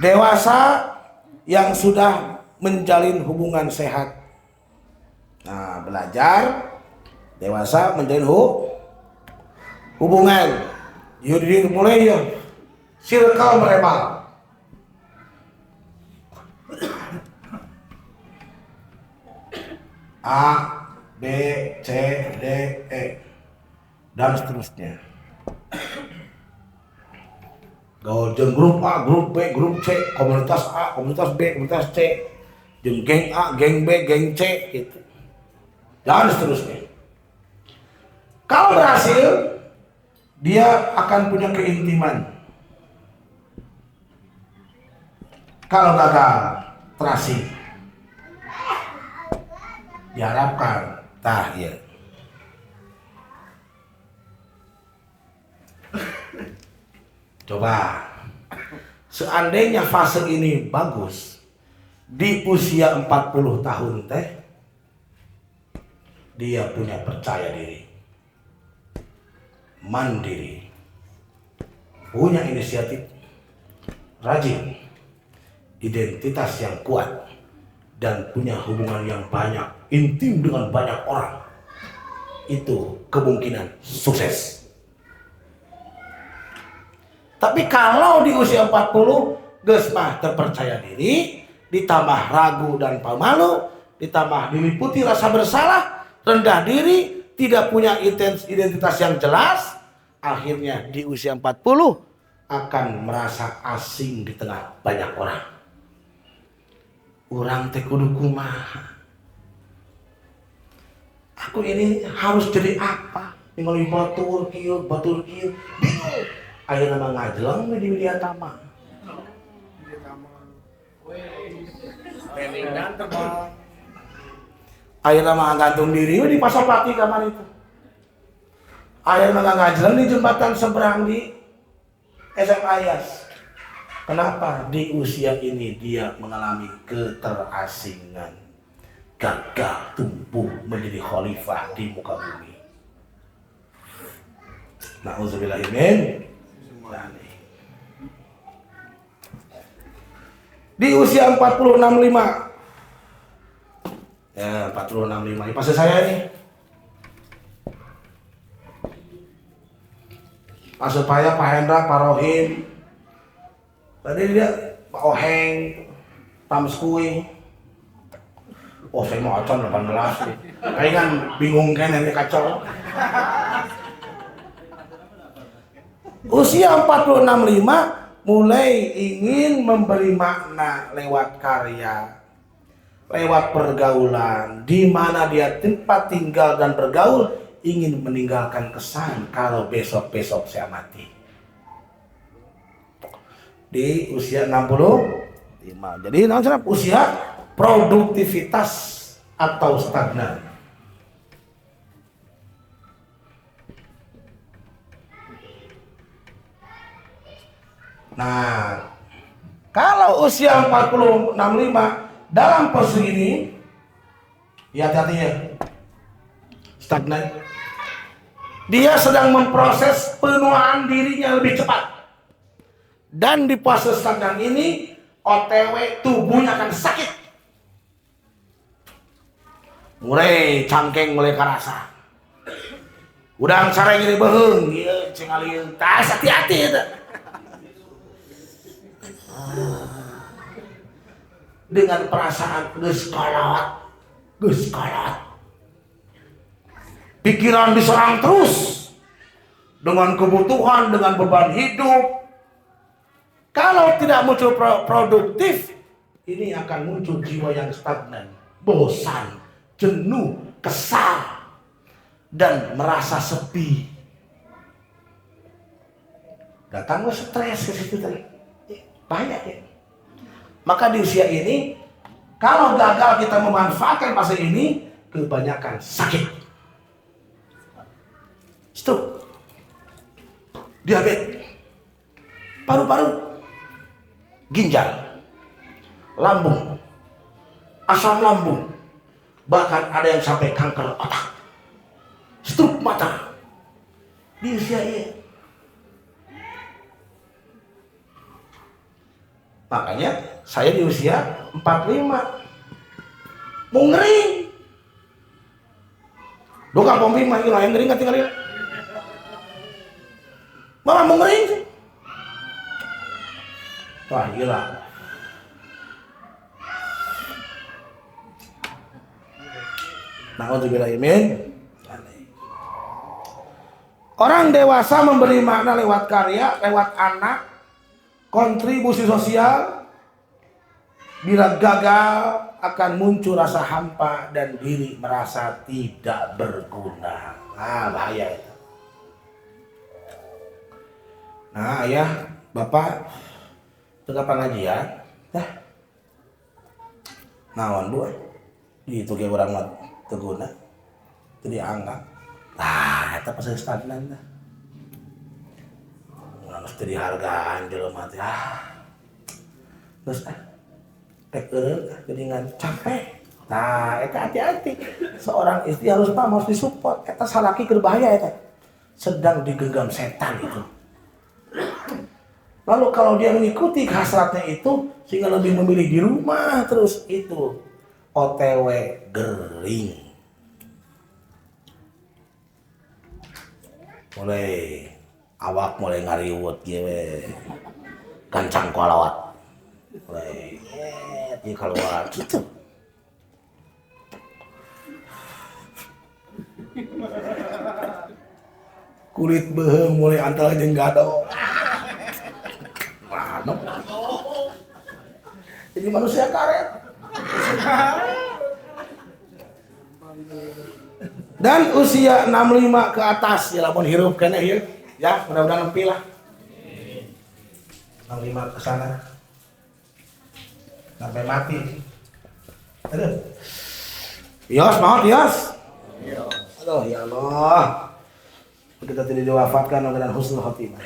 Dewasa yang sudah menjalin hubungan sehat. Nah, belajar dewasa menjalin hubungan. Yuk mulai yuk. Circle merebal. A, B, C, D, E dan seterusnya. Gaul jeung grup A, grup B, grup C, komunitas A, komunitas B, komunitas C, jeung geng A, geng B, geng C gitu. Dan seterusnya. Kalau berhasil, dia akan punya keintiman. Kalau gagal, terasing. Diharapkan ya. Coba, seandainya fase ini bagus, di usia 40 tahun teh, dia punya percaya diri, mandiri, punya inisiatif, rajin, identitas yang kuat, dan punya hubungan yang banyak, intim dengan banyak orang. Itu kemungkinan sukses. Tapi kalau di usia 40 geus mah terpercaya diri, ditambah ragu dan pemalu, ditambah diliputi rasa bersalah, rendah diri, tidak punya identitas yang jelas, akhirnya di usia 40 akan merasa asing di tengah banyak orang. Urang teh kudu kumaha? Aku ini harus jadi apa? Ningali batur kieu, bingung. Ayeuna mah ngajeleng di media tama. Peningan terbang. Ayeuna mah gantung diri di Pasopati kamar itu. Ayeuna mah ngajeleng di jembatan seberang di SMA Ayas. Kenapa? Di usia ini dia mengalami keterasingan. Gagal tumbuh menjadi khalifah di muka bumi. Na'udzubillah min. Di usia 40-65. Ya, 40-65. Ini fase saya nih. Fase saya Pak Hendra, Pak Rohim. Tadi dia Pak Oheng, Tamskui. Oh, saya mau acon 18 nih. Kayaknya kan bingung kan ini kacau. Usia 40-65 mulai ingin memberi makna lewat karya, lewat pergaulan, di mana dia tempat tinggal dan bergaul, ingin meninggalkan kesan kalau besok-besok saya mati. Di usia 65. Jadi namanya usia produktivitas atau stagnan. Nah, kalau usia 40-65 dalam posisi ini, ya hati-hati ya, stagnan. Dia sedang memproses penuaan dirinya lebih cepat. Dan di fase stagnan ini, OTW tubuhnya akan sakit. Mulai cangkeng mulai karasa. Udang sareng ini beheung, ieu cengalieun. Tas hati-hati eta. Dengan perasaan geus kolot. Pikiran diserang terus dengan kebutuhan, dengan beban hidup. Kalau tidak muncul produktif, ini akan muncul jiwa yang stagnan, bosan, jenuh, kesal, dan merasa sepi. Datang stres ke situ tadi. Banyak ya. Maka di usia ini, kalau gagal kita memanfaatkan fase ini, kebanyakan sakit. Stroke, diabetes, paru-paru, ginjal, lambung, asam lambung, bahkan ada yang sampai kanker otak, stroke mata di usia ini. Makanya saya di usia 45 mau ngering. Doka pompi mah yang ngering kan tinggal dia. Malah mau ngering sih. Wah gila. Na'udzubillah min. Orang dewasa memberi makna lewat karya, lewat anak, kontribusi sosial. Bila gagal akan muncul rasa hampa dan diri merasa tidak berguna. Nah bahaya itu. Nah ayah, bapak, tengah pengajian, dah, naon bu, itu kayak orang mah teguna, itu dianggap, itu pasti stagnan dah. Harus dihargaan jelema teh. Terus geningan capek. Nah, eta hati-hati. Seorang istri harus disupport. Eta salaki keur bahaya eta. Sedang digenggam setan itu. Lalu kalau dia mengikuti hasratnya itu sehingga lebih memilih di rumah terus itu OTW gering. Awak mulai ngariwut ge we. Gancang kolot. Mulai Iya keluar gitu. Kulit beheung mulai antara jeung gado. Mana? Jadi manusia karet. Dan usia 65 ke atas ya lamun hirup kene ieu. Ya, mudah-mudahan nempi lah. 65 ke sana. Sampai mati. Aduh. Yos, maaf Yos. Aduh, ya Allah. Kita tidak diwafatkan dengan husnul khotimah.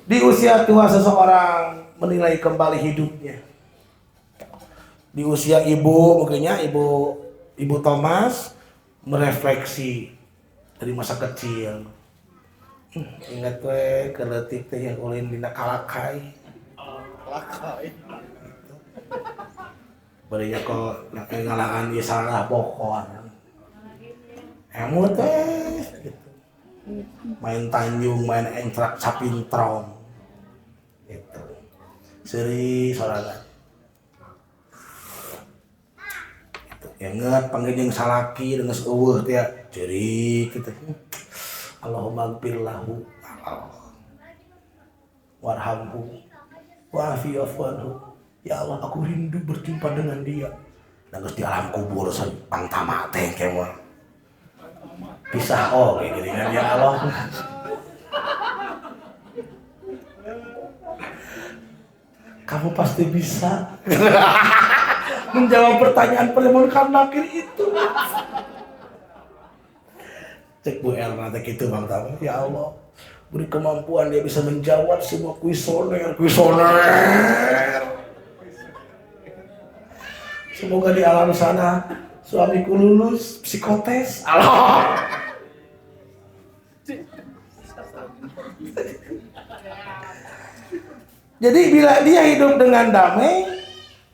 Di usia tua seseorang menilai kembali hidupnya. Di usia ibu, mungkinnya ibu Thomas merefleksi dari masa kecil. Ingat we keletik teh yang ulin dina kalakai. Kalakai. Barinya kok ngalangan ieu salah bokor. Emu teh gitu. Main tanjung, main engtrak sapintrong gitu. Seri sorangan gitu. Ingat panggil jeung salaki dengan eueuh teh cerik gitu. Allahumma ighfir lahu warhamhu wa'afi afwanhu. Ya Allah, aku rindu berjumpa dengan dia. Dan di alam kubur pang tamat teh kemah pisah kayak gini kan ya Allah. Kamu pasti bisa menjawab pertanyaan perempuan nakir itu. Cek Bu Erna teh gitu Bang Tama. Ya Allah, beri kemampuan dia bisa menjawab semua kuisoner. Semoga di alam sana suamiku lulus psikotes. Allah. Jadi bila dia hidup dengan damai,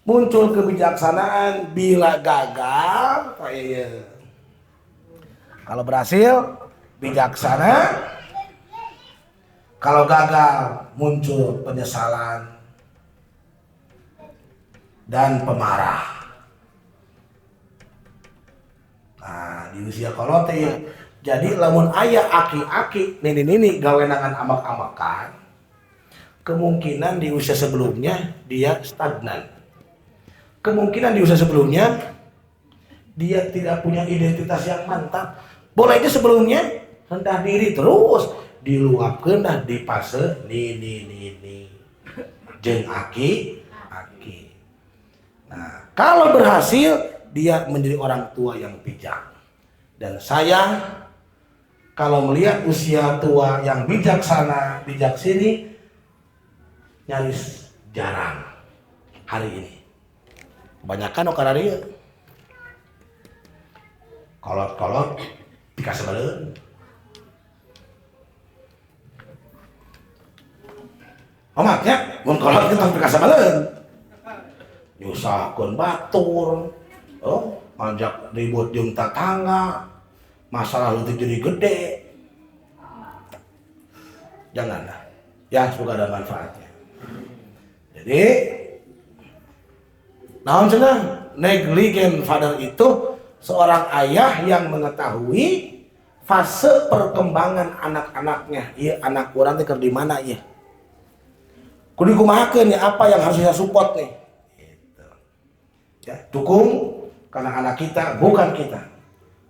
muncul kebijaksanaan. Bila gagal, kalau berhasil, bijaksana. Kalau gagal, muncul penyesalan dan pemarah. Nah, di usia kolot ya. Jadi lamun aya aki-aki nini gawenangan amak-amakan, kemungkinan di usia sebelumnya dia stagnan. Kemungkinan di usia sebelumnya dia tidak punya identitas yang mantap. Boleh aja sebelumnya rendah diri terus diluapkeun dah di fase ni jeung aki. Nah, kalau berhasil dia menjadi orang tua yang bijak. Dan saya kalau melihat usia tua yang bijaksana, bijak sini nyaris jarang hari ini. Kebanyakan okara dia kolot dikasih baleun. Omatnya mun kolot kita dikasih baleun. Nyusahkeun batur. Ajak ribut jeung tetangga, masalah itu jadi gede. Janganlah. Ya, semoga ada manfaatnya. Jadi, naon cenah? Negligent father itu seorang ayah yang mengetahui fase perkembangan anak-anaknya. Iya, anak urang teh keur di mana ieu? Kudu kumahakeun ya, apa yang harus saya support nih? Gitu. Ya, dukung. Karena anak kita bukan kita.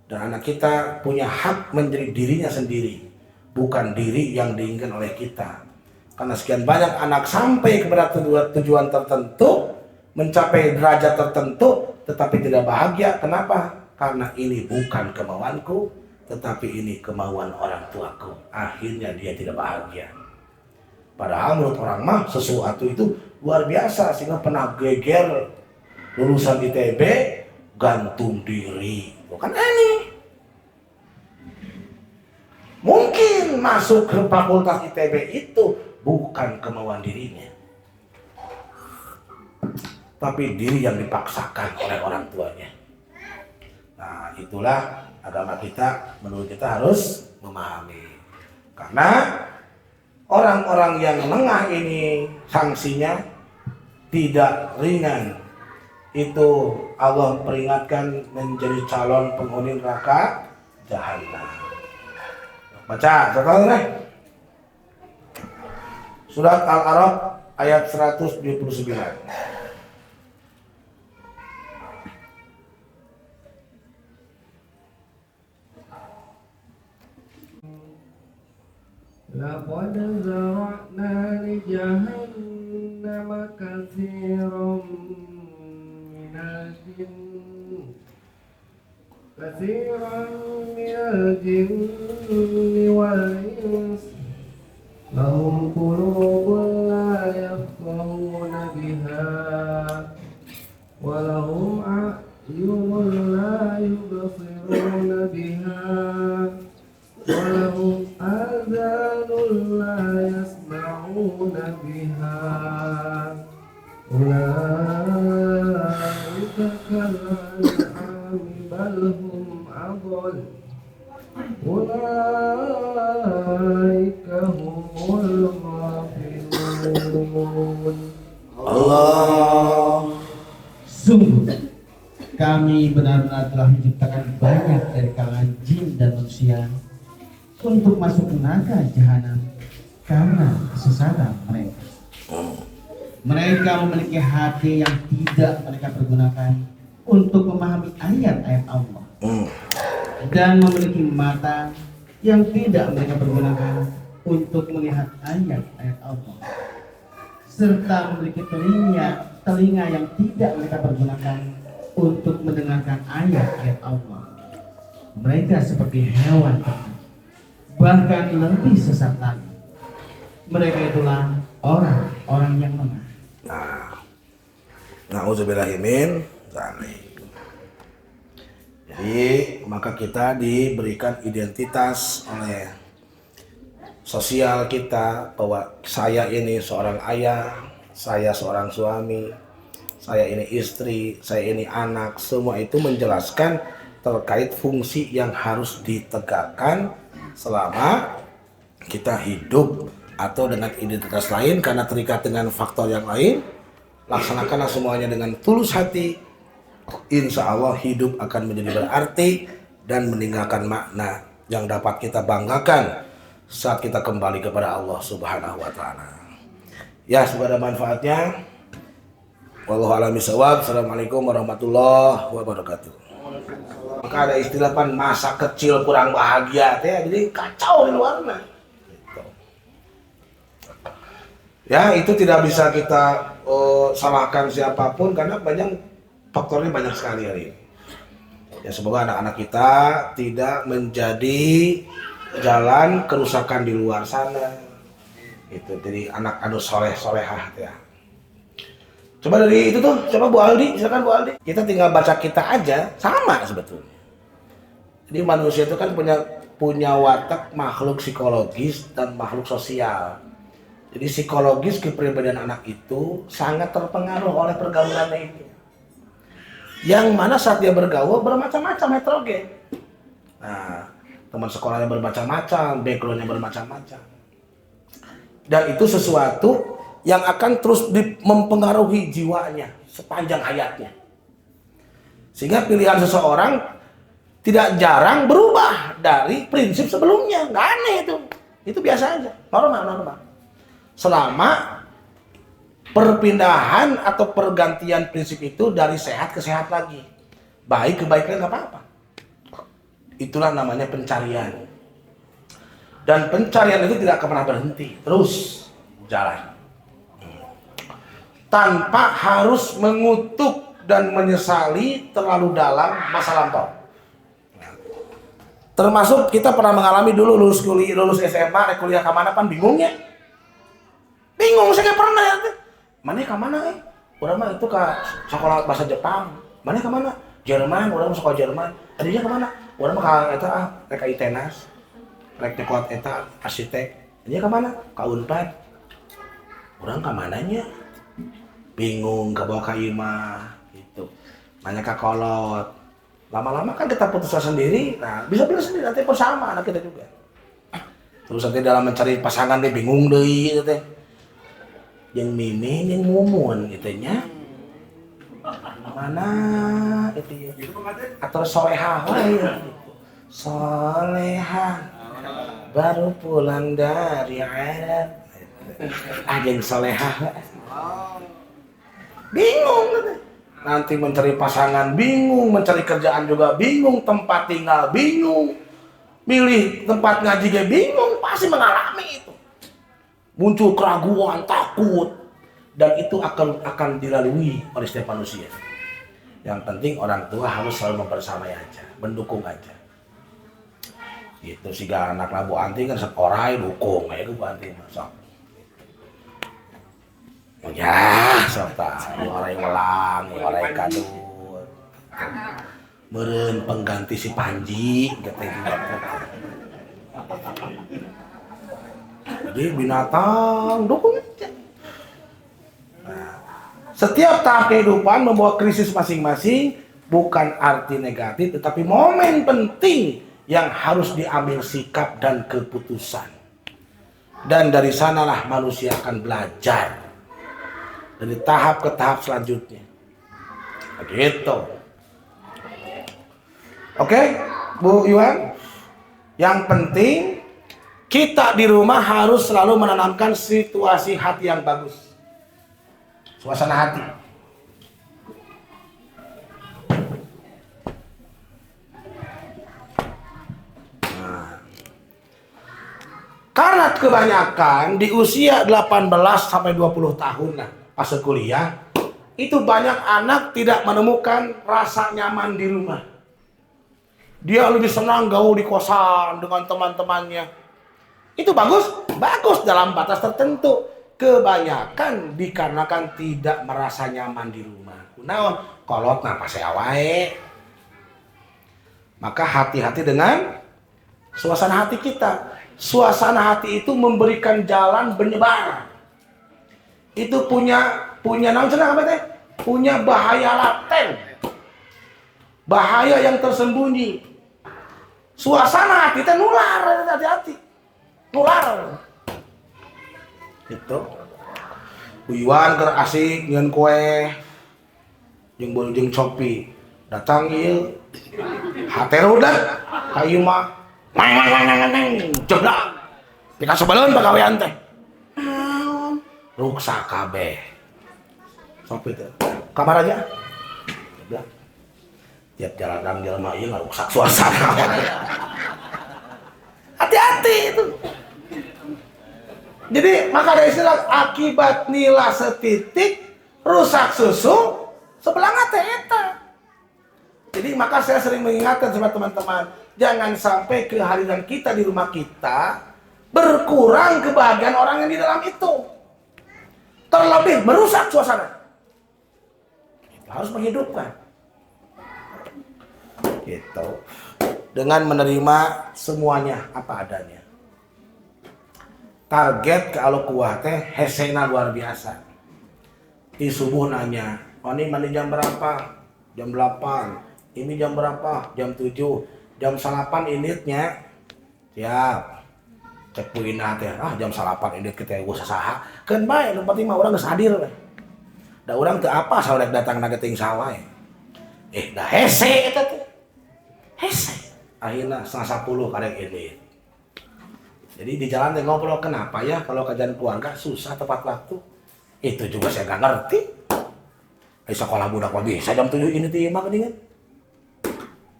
Dan anak kita punya hak menjadi dirinya sendiri. Bukan diri yang diinginkan oleh kita. Karena sekian banyak anak sampai kepada tujuan tertentu. Mencapai derajat tertentu. Tetapi tidak bahagia. Kenapa? Karena ini bukan kemauanku. Tetapi ini kemauan orang tuaku. Akhirnya dia tidak bahagia. Padahal menurut orang mah sesuatu itu luar biasa. Sehingga pernah geger lulusan ITB. Gantung diri, bukan aneh. Mungkin masuk ke fakultas ITB itu bukan kemauan dirinya, tapi diri yang dipaksakan oleh orang tuanya. Nah, itulah agama kita, menurut kita harus memahami. Karena orang-orang yang lengah ini sanksinya tidak ringan. itu Allah peringatkan menjadi calon penghuni neraka jahanam. Baca, setelahnya. Surat Al-A'raf ayat 179. لقد زرعنا لجهنم كثيرا من الجن والإنس لهم قلوب لا يفقهون بها ولهم أعين لا يبصرون بها ولهم آذان لا يسمعون بها أولئك كالأنعام بل هم أضل أولئك هم الغافلون. Allah. Sungguh kami benar-benar telah menciptakan banyak dari kalangan jin dan manusia untuk masuk neraka jahanam karena kesesatan mereka. Mereka memiliki hati yang tidak mereka pergunakan untuk memahami ayat-ayat Allah dan memiliki mata yang tidak mereka pergunakan untuk melihat ayat-ayat Allah, serta memiliki telinga yang tidak mereka pergunakan untuk mendengarkan ayat-ayat Allah. Mereka seperti hewan ternak, bahkan lebih sesat lagi. Mereka itulah orang-orang yang lemah. Na'udzubillahimin dzalik. Jadi maka kita diberikan identitas oleh sosial kita bahwa saya ini seorang ayah, saya seorang suami, saya ini istri, saya ini anak. Semua itu menjelaskan terkait fungsi yang harus ditegakkan selama kita hidup atau dengan identitas lain karena terikat dengan faktor yang lain. Laksanakanlah semuanya dengan tulus hati. Insya Allah hidup akan menjadi berarti dan meninggalkan makna yang dapat kita banggakan saat kita kembali kepada Allah Subhanahu wa Ta'ala. Ya, semoga ada manfaatnya. Wallahu a'lam bishawab. Assalamualaikum warahmatullahi wabarakatuh. Maka ada istilah masa kecil kurang bahagia, jadi kacau di luarnya. Ya, itu tidak bisa kita salahkan siapapun karena faktornya banyak sekali hari ini. Ya, semoga anak-anak kita tidak menjadi jalan kerusakan di luar sana. Itu jadi anak soleh-solehah ya. Coba dari itu tuh, coba Bu Aldi, silakan Bu Aldi. Kita tinggal baca kita aja, sama sebetulnya. Jadi manusia itu kan punya watak makhluk psikologis dan makhluk sosial. Jadi psikologis kepribadian anak itu sangat terpengaruh oleh pergaulannya itu. Yang mana saat dia bergaul bermacam-macam heterogen. Nah, teman sekolahnya bermacam-macam, backgroundnya bermacam-macam. Dan itu sesuatu yang akan terus mempengaruhi jiwanya sepanjang hayatnya. Sehingga pilihan seseorang tidak jarang berubah dari prinsip sebelumnya. Nggak aneh itu. Itu biasa aja, normal. Selama perpindahan atau pergantian prinsip itu dari sehat ke sehat lagi, baik ke baik nggak apa-apa. Itulah namanya pencarian. Dan pencarian itu tidak pernah berhenti, terus jalan tanpa harus mengutuk dan menyesali terlalu dalam masa lampau. Termasuk kita pernah mengalami dulu lulus SMA, kuliah kemana pan bingung ya. Bingung, saya nggak pernah ya. Mana kemana Orang mah itu ke sekolah bahasa Jepang. Mana kemana? Jerman, orang sekolah Jerman. Tadinya kemana? Orang mah ke reka ITENAS. Rek nyekot eta arsitek. Tadinya kemana? Ke Unpad. Orang kemananya? Bingung, ke bawah ka imah gitu. Nanya ke kolot. Lama-lama kan kita putuskan sendiri. Nah, bisa pilih sendiri nanti pun sama anak kita juga. Terus nanti dalam mencari pasangan dia bingung deui gitu teh. Yang mimin, yang mumun gitu nya. mana itu ya? Atau soleha ya? Soleha baru pulang dari Arab. Ada yang soleha. Bingung. Nanti mencari pasangan bingung, mencari kerjaan juga bingung, tempat tinggal bingung, milih tempat ngaji juga bingung, pasti mengalami itu. Muncul keraguan, takut, dan itu akan dilalui oleh setiap manusia. Yang penting orang tua harus selalu membersamai aja, mendukung aja. Itu sih anak Bu Anti kan sekorai dukung, ya Bu Anti masuk. Ya, serta orang welang, orang kadut. Meureun pengganti si Panji, katanya. Jadi binatang dukung aja. Nah, setiap tahap kehidupan membawa krisis masing-masing, bukan arti negatif, tetapi momen penting yang harus diambil sikap dan keputusan. Dan dari sanalah manusia akan belajar. Dari tahap ke tahap selanjutnya. Begitu. Oke, Bu Iwan. Yang penting kita di rumah harus selalu menanamkan situasi hati yang bagus. Suasana hati. Nah. Karena kebanyakan di usia 18 sampai 20 tahun lah. Pas kuliah, itu banyak anak tidak menemukan rasa nyaman di rumah. Dia lebih senang gaul di kosan dengan teman-temannya. Itu bagus? Bagus dalam batas tertentu. Kebanyakan dikarenakan tidak merasa nyaman di rumah. Naon? Kolot napa saya wae. Maka hati-hati dengan suasana hati kita. Suasana hati itu memberikan jalan penyebar. Itu punya naon cenah apa teh? Punya bahaya laten. Bahaya yang tersembunyi. Suasana hati teh nular, hati-hati. Nular. Itu. Bu Iwan keur asik nyeun kue. Jeung copi. Datang ieu. Hate rudak ka ieu mah. Neng jeblak. Pika sebeleun pagawean teh. Ruksak kabeh. Sok itu. Kamar aja. Jeblak. Tiap jalan jelema ieu ngaruksak suasana. Hati-hati itu. Jadi maka ada istilah akibat nila setitik rusak susu sebelah teh eta. Jadi maka saya sering mengingatkan sama teman-teman, jangan sampai kehadiran kita di rumah kita berkurang kebahagiaan orang yang di dalam itu. Terlebih merusak suasana. Harus menghidupkan. Gitu. Dengan menerima semuanya apa adanya. Target kalau kuah teh hesena luar biasa. Di subuh nanya, "Ini mandi jam berapa?" Jam 8. Ini jam berapa? Jam 7. Jam 8 initnya. Siap. Cek puina teh, jam 8 init kita geus saha. Keun bae nu penting mah urang geus hadir we. Da urang teu apa saurek datang na geuting sawae. Da hese eta teh. Hese. Akhirna 9:30 karek ini. Jadi di jalan teh ngobrol kenapa ya kalau kajian keluarga susah tepat waktu. Itu juga saya gak ngerti. Di sekolah budak mah bisa jam 7 ini teh mah geuningan.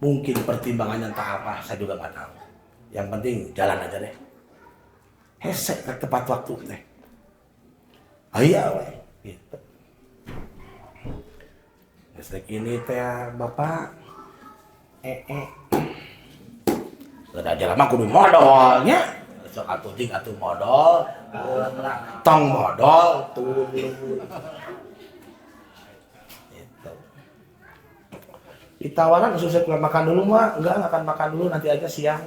Mungkin pertimbangannya entah apa, saya juga gak tahu. Yang penting jalan aja deh. Hese tepat waktu teh. Aya we gitu. Listrik ini teh Bapak udah aja lama kudu modalnya. Sok atuh ting atuh modal, tong modal turun. Gitu. Ditawaran susah makan dulu mah, enggak akan makan dulu nanti aja siang.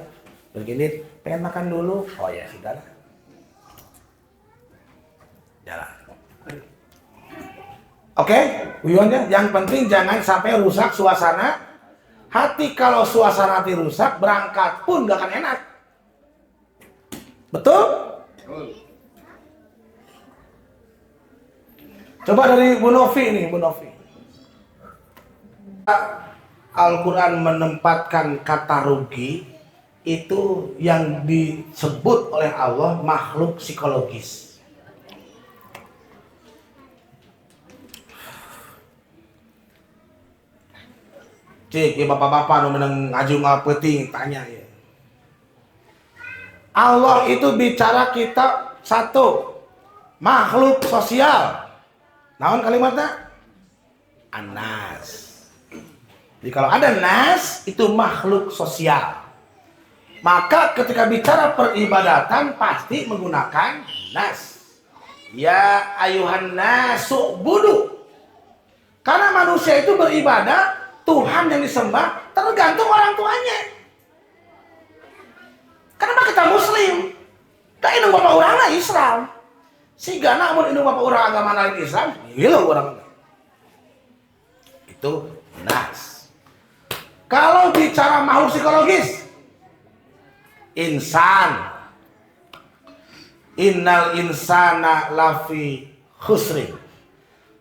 Begini, pengen makan dulu. Oh ya sudah lah. Jalan. Oke, Wiyonnya, yang penting jangan sampai rusak suasana hati. Kalau suasana hati rusak, berangkat pun gak akan enak. Betul? Coba dari Bu Novi nih, Bu Novi. Al-Quran menempatkan kata rugi itu yang disebut oleh Allah makhluk psikologis. Cik, ya bapak-bapak nu meneng ngaju ngapeting tanya ya. Allah itu bicara kita satu makhluk sosial. Naon kalimatnya? Anas. Jadi kalau ada nas itu makhluk sosial. Maka ketika bicara peribadatan pasti menggunakan nas. Ya ayuhan nasu budu. Karena manusia itu beribadah, Tuhan yang disembah tergantung orang tuanya. Kenapa kita muslim? Da indung bapak urang Islam. Sigana mun indung bapak urang agama lain Islam, gila orang. Itu nas. Kalau bicara makhluk psikologis, insan. Innal insana lafi khusrin.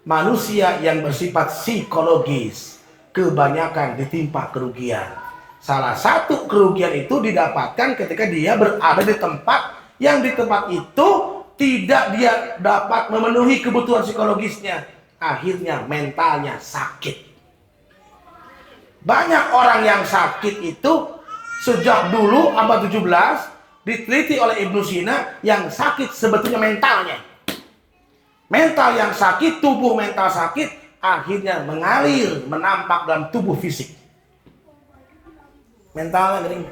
Manusia yang bersifat psikologis kebanyakan ditimpa kerugian. Salah satu kerugian itu didapatkan ketika dia berada di tempat yang di tempat itu tidak dia dapat memenuhi kebutuhan psikologisnya. Akhirnya mentalnya sakit. Banyak orang yang sakit itu sejak dulu abad 17 diteliti oleh Ibnu Sina yang sakit sebetulnya mentalnya. Mental yang sakit, tubuh mental sakit akhirnya mengalir, menampak dalam tubuh fisik. Mentalnya gering.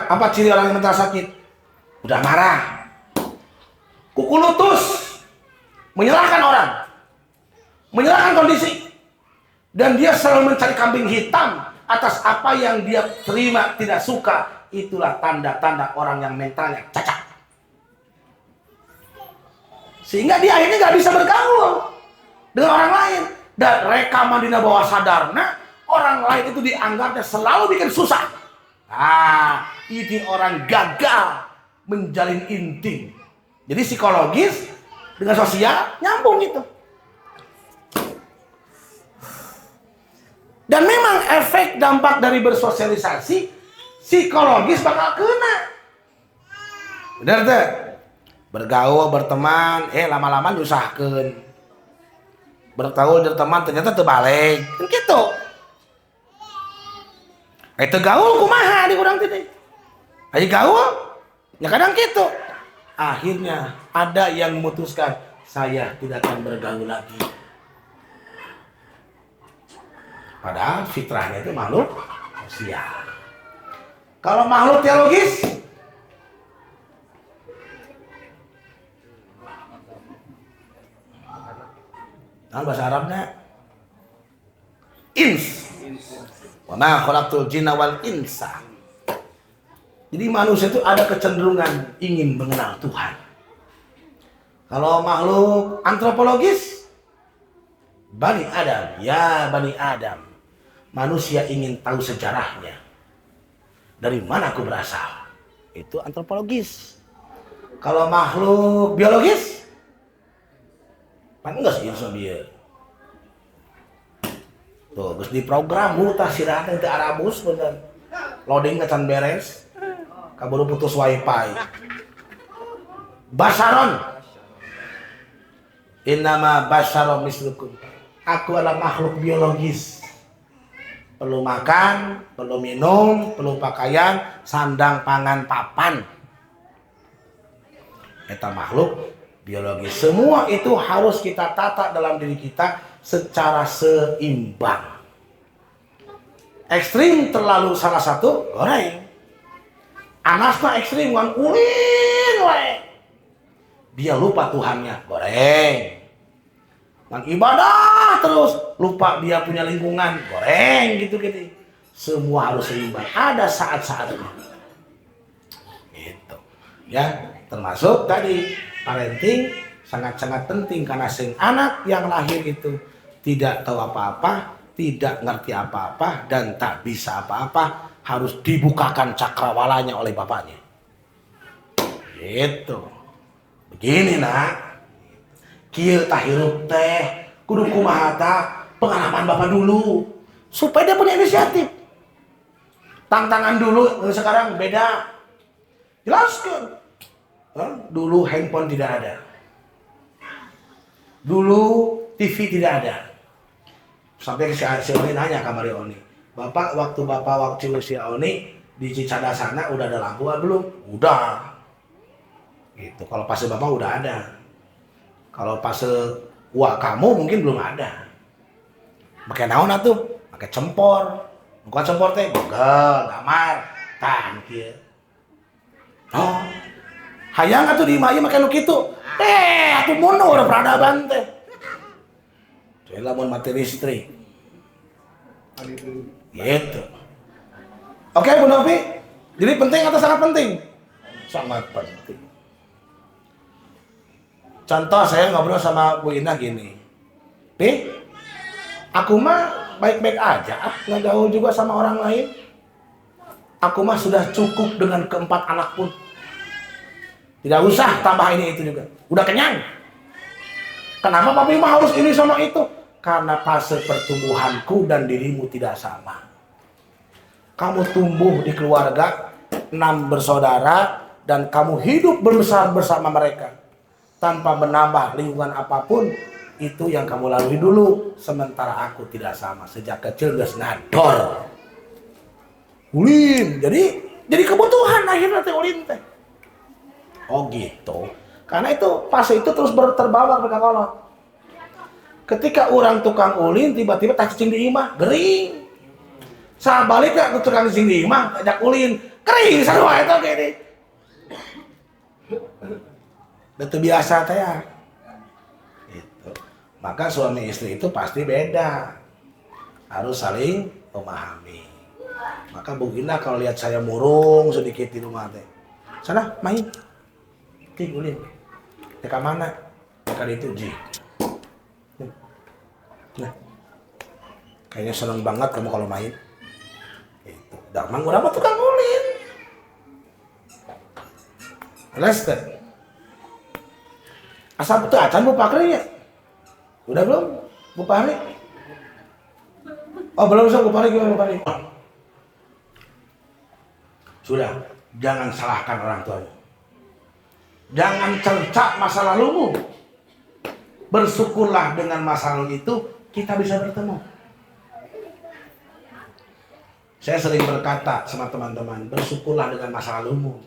Apa ciri orang yang mental sakit? Udah marah, kuku lutus, menyalahkan orang, menyalahkan kondisi, dan dia selalu mencari kambing hitam atas apa yang dia terima tidak suka. Itulah tanda-tanda orang yang mentalnya cacat. Sehingga dia akhirnya nggak bisa bergaul dengan orang lain. Dan rekaman dina bawah sadarna, orang lain itu dianggapnya selalu bikin susah. Ini orang gagal menjalin intim. Jadi psikologis dengan sosial nyambung itu. Dan memang efek dampak dari bersosialisasi psikologis bakal kena. Benar tuh? Bergaul, berteman, lama-lama nyusahkeun. Bergaul, berteman ternyata terbalik. Kan gitu. Gaul kumaha di urang teh. Ayo gaul, ya kadang gitu. Akhirnya ada yang memutuskan saya tidak akan bergaul lagi. Padahal fitrahnya itu makhluk sosial. Kalau makhluk teologis, bahasa Arabnya ins. Wa ma khalaqtul jinna wal insa. Jadi manusia itu ada kecenderungan ingin mengenal Tuhan. Kalau makhluk antropologis, Bani Adam, ya Bani Adam. Manusia ingin tahu sejarahnya. Dari mana aku berasal? Itu antropologis. Kalau makhluk biologis, pan enggak sih dia. Tuh, geus diprogram tah sirahna teh arabus bener. Loading can beres. Kaburu putus wifi. Basaron. Innama basyaron mislukum. Aku adalah makhluk biologis. Perlu makan, perlu minum, perlu pakaian, sandang, pangan, papan. Eta makhluk biologis. Semua itu harus kita tata dalam diri kita secara seimbang. Ekstrim terlalu salah satu, goreng. Anasna ekstrim, kan ulin we. Dia lupa Tuhannya, goreng. Kan ibadah terus, lupa dia punya lingkungan, goreng gitu-gitu. Semua harus seimbang. Ada saat-saatnya. Gitu. Ya, termasuk tadi parenting sangat-sangat penting karena sing anak yang lahir itu tidak tahu apa-apa, tidak ngerti apa-apa dan tak bisa apa-apa, harus dibukakan cakrawalanya oleh bapaknya. Gitu. Begini nak. Kieu tah hirup teh kudu kumaha tah pengalaman Bapak dulu. Supaya dia punya inisiatif. Tantangan dulu, sekarang beda. Jelaskan. Dulu handphone tidak ada. Dulu TV tidak ada. Sampai si Oni nanya ke Mario Oni, Bapak waktu si Oni di Cicadas sana udah ada lampu belum? Udah. Gitu. Kalau pas Bapak udah ada. Kalau pas kamu mungkin belum ada. Pakai naon atuh? Pakai cempor. Bukan cempor teh, bogel, damar, tan kieu. Oh. Hayang atuh di imah ieu make nu kitu. Atuh mundur peradaban teh. Teh lamun mati listrik. Gitu. Oke, Bu Novi. Jadi penting atau sangat penting? Sangat penting. Contoh saya ngobrol sama Bu Indah gini. Aku mah baik-baik aja, nggak gaul juga sama orang lain. Aku mah sudah cukup dengan keempat anak pun. Tidak usah tambah ini itu juga. Udah kenyang. Kenapa papi mah harus ini sama itu? Karena fase pertumbuhanku dan dirimu tidak sama. Kamu tumbuh di keluarga 6 bersaudara dan kamu hidup berbesar bersama mereka tanpa menambah lingkungan apapun. Itu yang kamu lalui dulu, sementara aku tidak sama. Sejak kecil geus ngador. Ulin, jadi kebutuhan akhirnya teh ulin teh. Oh gitu. Karena itu fase itu terus terbawa ke kolot. Ketika orang tukang ulin tiba-tiba tak cicing di imah, gering. Sabalik ke tukang cicing di imah, ajak ulin, kering sarua eta ge deui. Betul biasa teh ya. Maka suami istri itu pasti beda. Harus saling memahami. Maka Bu Gina kalau lihat saya murung sedikit di rumah teh. Sana main. Ulin. Teka mana? Teka di itu Ji. Nah. Kayaknya seneng banget kamu kalau main. Itu. Damang urang mah tukang ulin. Lester. Asal betul acan Bu Pakri ya? Udah belum? Bu Fahri? Oh belum, Bu Fahri gimana Bu Fahri? Sudah, jangan salahkan orang tuamu. Jangan cerca masa lalumu. Bersyukurlah dengan masa lalu itu kita bisa bertemu. Saya sering berkata sama teman-teman, bersyukurlah dengan masa lalumu.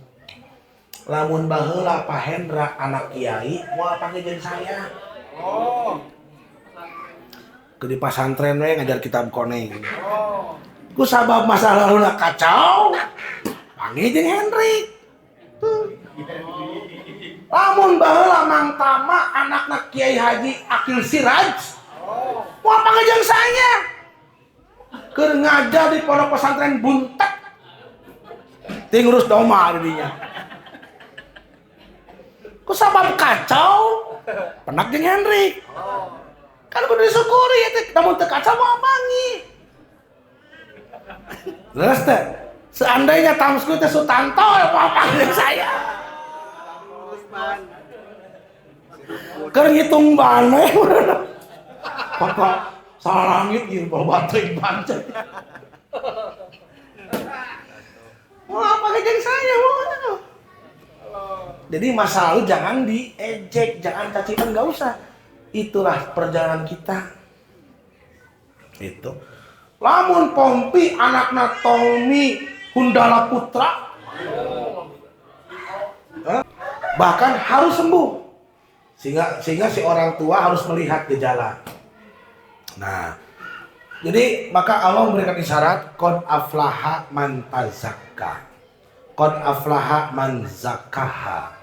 Lamun baheula Pak Hendra anak kiai, mau apa ngejen saya? Oh. Di pasantren we ngajar kitab koneng. Ku sabab masa lalu kacau. Panggil jeung Hendrik. Lamun baheula Mang Tama anakna Kiai Haji Akil Siraj. Mau apa ngajeng saya? Keur ngajar di pondok pesantren Buntek. Ting ngurus doma dinya. Ku sabab kacau. Penak jeung Hendrik. Kan kudu disyukuri ya teh, namun teu kaca mau pangi. Terus teh, seandainya tamsku teh Sutanto mau panggil saya. Keur ngitung ban we. Papa salah langit ieu bawa teuing pancet. Mau apa jeung saya mau. Jadi masa lalu jangan diejek, jangan cacian, enggak usah. Itulah perjalanan kita. Itu. Lamun Pompi anakna Tommy Hundala Putra. Bahkan harus sembuh. Sehingga si orang tua harus melihat gejala. Nah, jadi maka Allah memberikan isyarat qad aflaha man tazakka. Qad aflaha man zakkaha.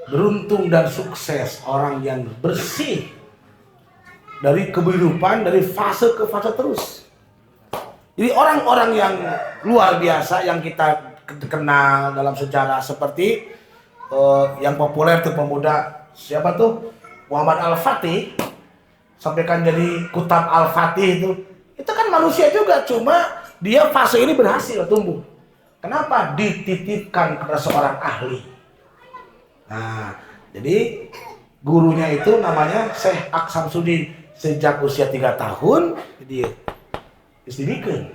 Beruntung dan sukses orang yang bersih dari kehidupan, dari fase ke fase terus. Jadi orang-orang yang luar biasa yang kita kenal dalam sejarah seperti yang populer tuh pemuda siapa tuh Muhammad Al-Fatih, sampaikan jadi Kutab Al-Fatih itu kan manusia juga, cuma dia fase ini berhasil tumbuh. Kenapa? Dititipkan kepada seorang ahli. Nah, jadi gurunya itu namanya Syekh Aksamsuddin. sejak usia 3 tahun dia dididikan.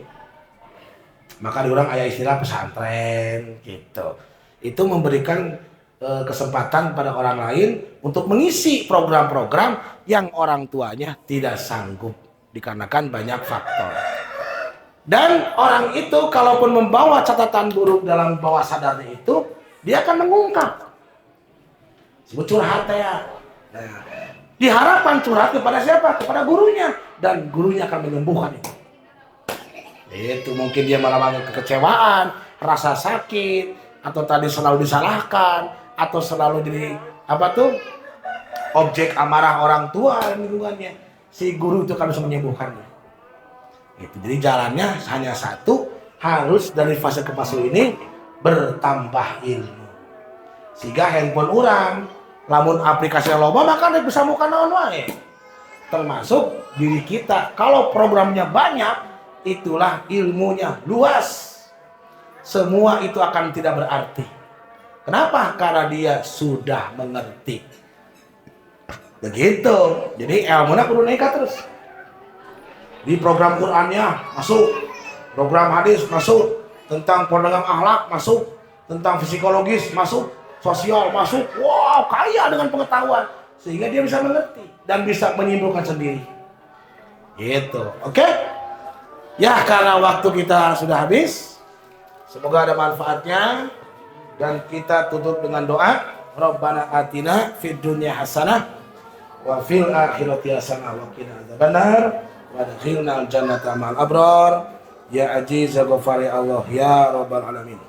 Maka diurang aya istilah pesantren gitu. Itu memberikan kesempatan pada orang lain untuk mengisi program-program yang orang tuanya tidak sanggup dikarenakan banyak faktor. Dan orang itu kalaupun membawa catatan buruk dalam bawah sadarnya itu, dia akan mengungkap. Sebut curhat ya. Nah, diharapkan curhat kepada siapa? Kepada gurunya, dan gurunya akan menyembuhkan itu. Itu mungkin dia mengalami kekecewaan, rasa sakit, atau tadi selalu disalahkan, atau selalu jadi objek amarah orang tua dan lingkungannya. Si guru itu akan bisa menyembuhkannya. Itu. Jadi jalannya hanya satu, harus dari fase ke fase ini bertambah ilmu. Sehingga handphone orang, lamun aplikasi loba maka bisa muka naon wae. Termasuk diri kita. Kalau programnya banyak, itulah ilmunya luas. Semua itu akan tidak berarti. Kenapa? Karena dia sudah mengerti. Begitu. Jadi ilmunya perlu naik terus. Di program Qur'annya masuk, program hadis masuk, tentang pandangan akhlak masuk, tentang psikologis masuk, sosial masuk. Wow, kaya dengan pengetahuan sehingga dia bisa mengerti dan bisa menyimpulkan sendiri. Gitu. Oke? Ya, karena waktu kita sudah habis. Semoga ada manfaatnya dan kita tutup dengan doa. Rabbana atina fid dunya hasanah wa fil akhirati hasanah wa qina adzabannar wa adkhilnal jannata ma'al abrar ya aziz ya ghafar ya Allah ya rabbal alamin.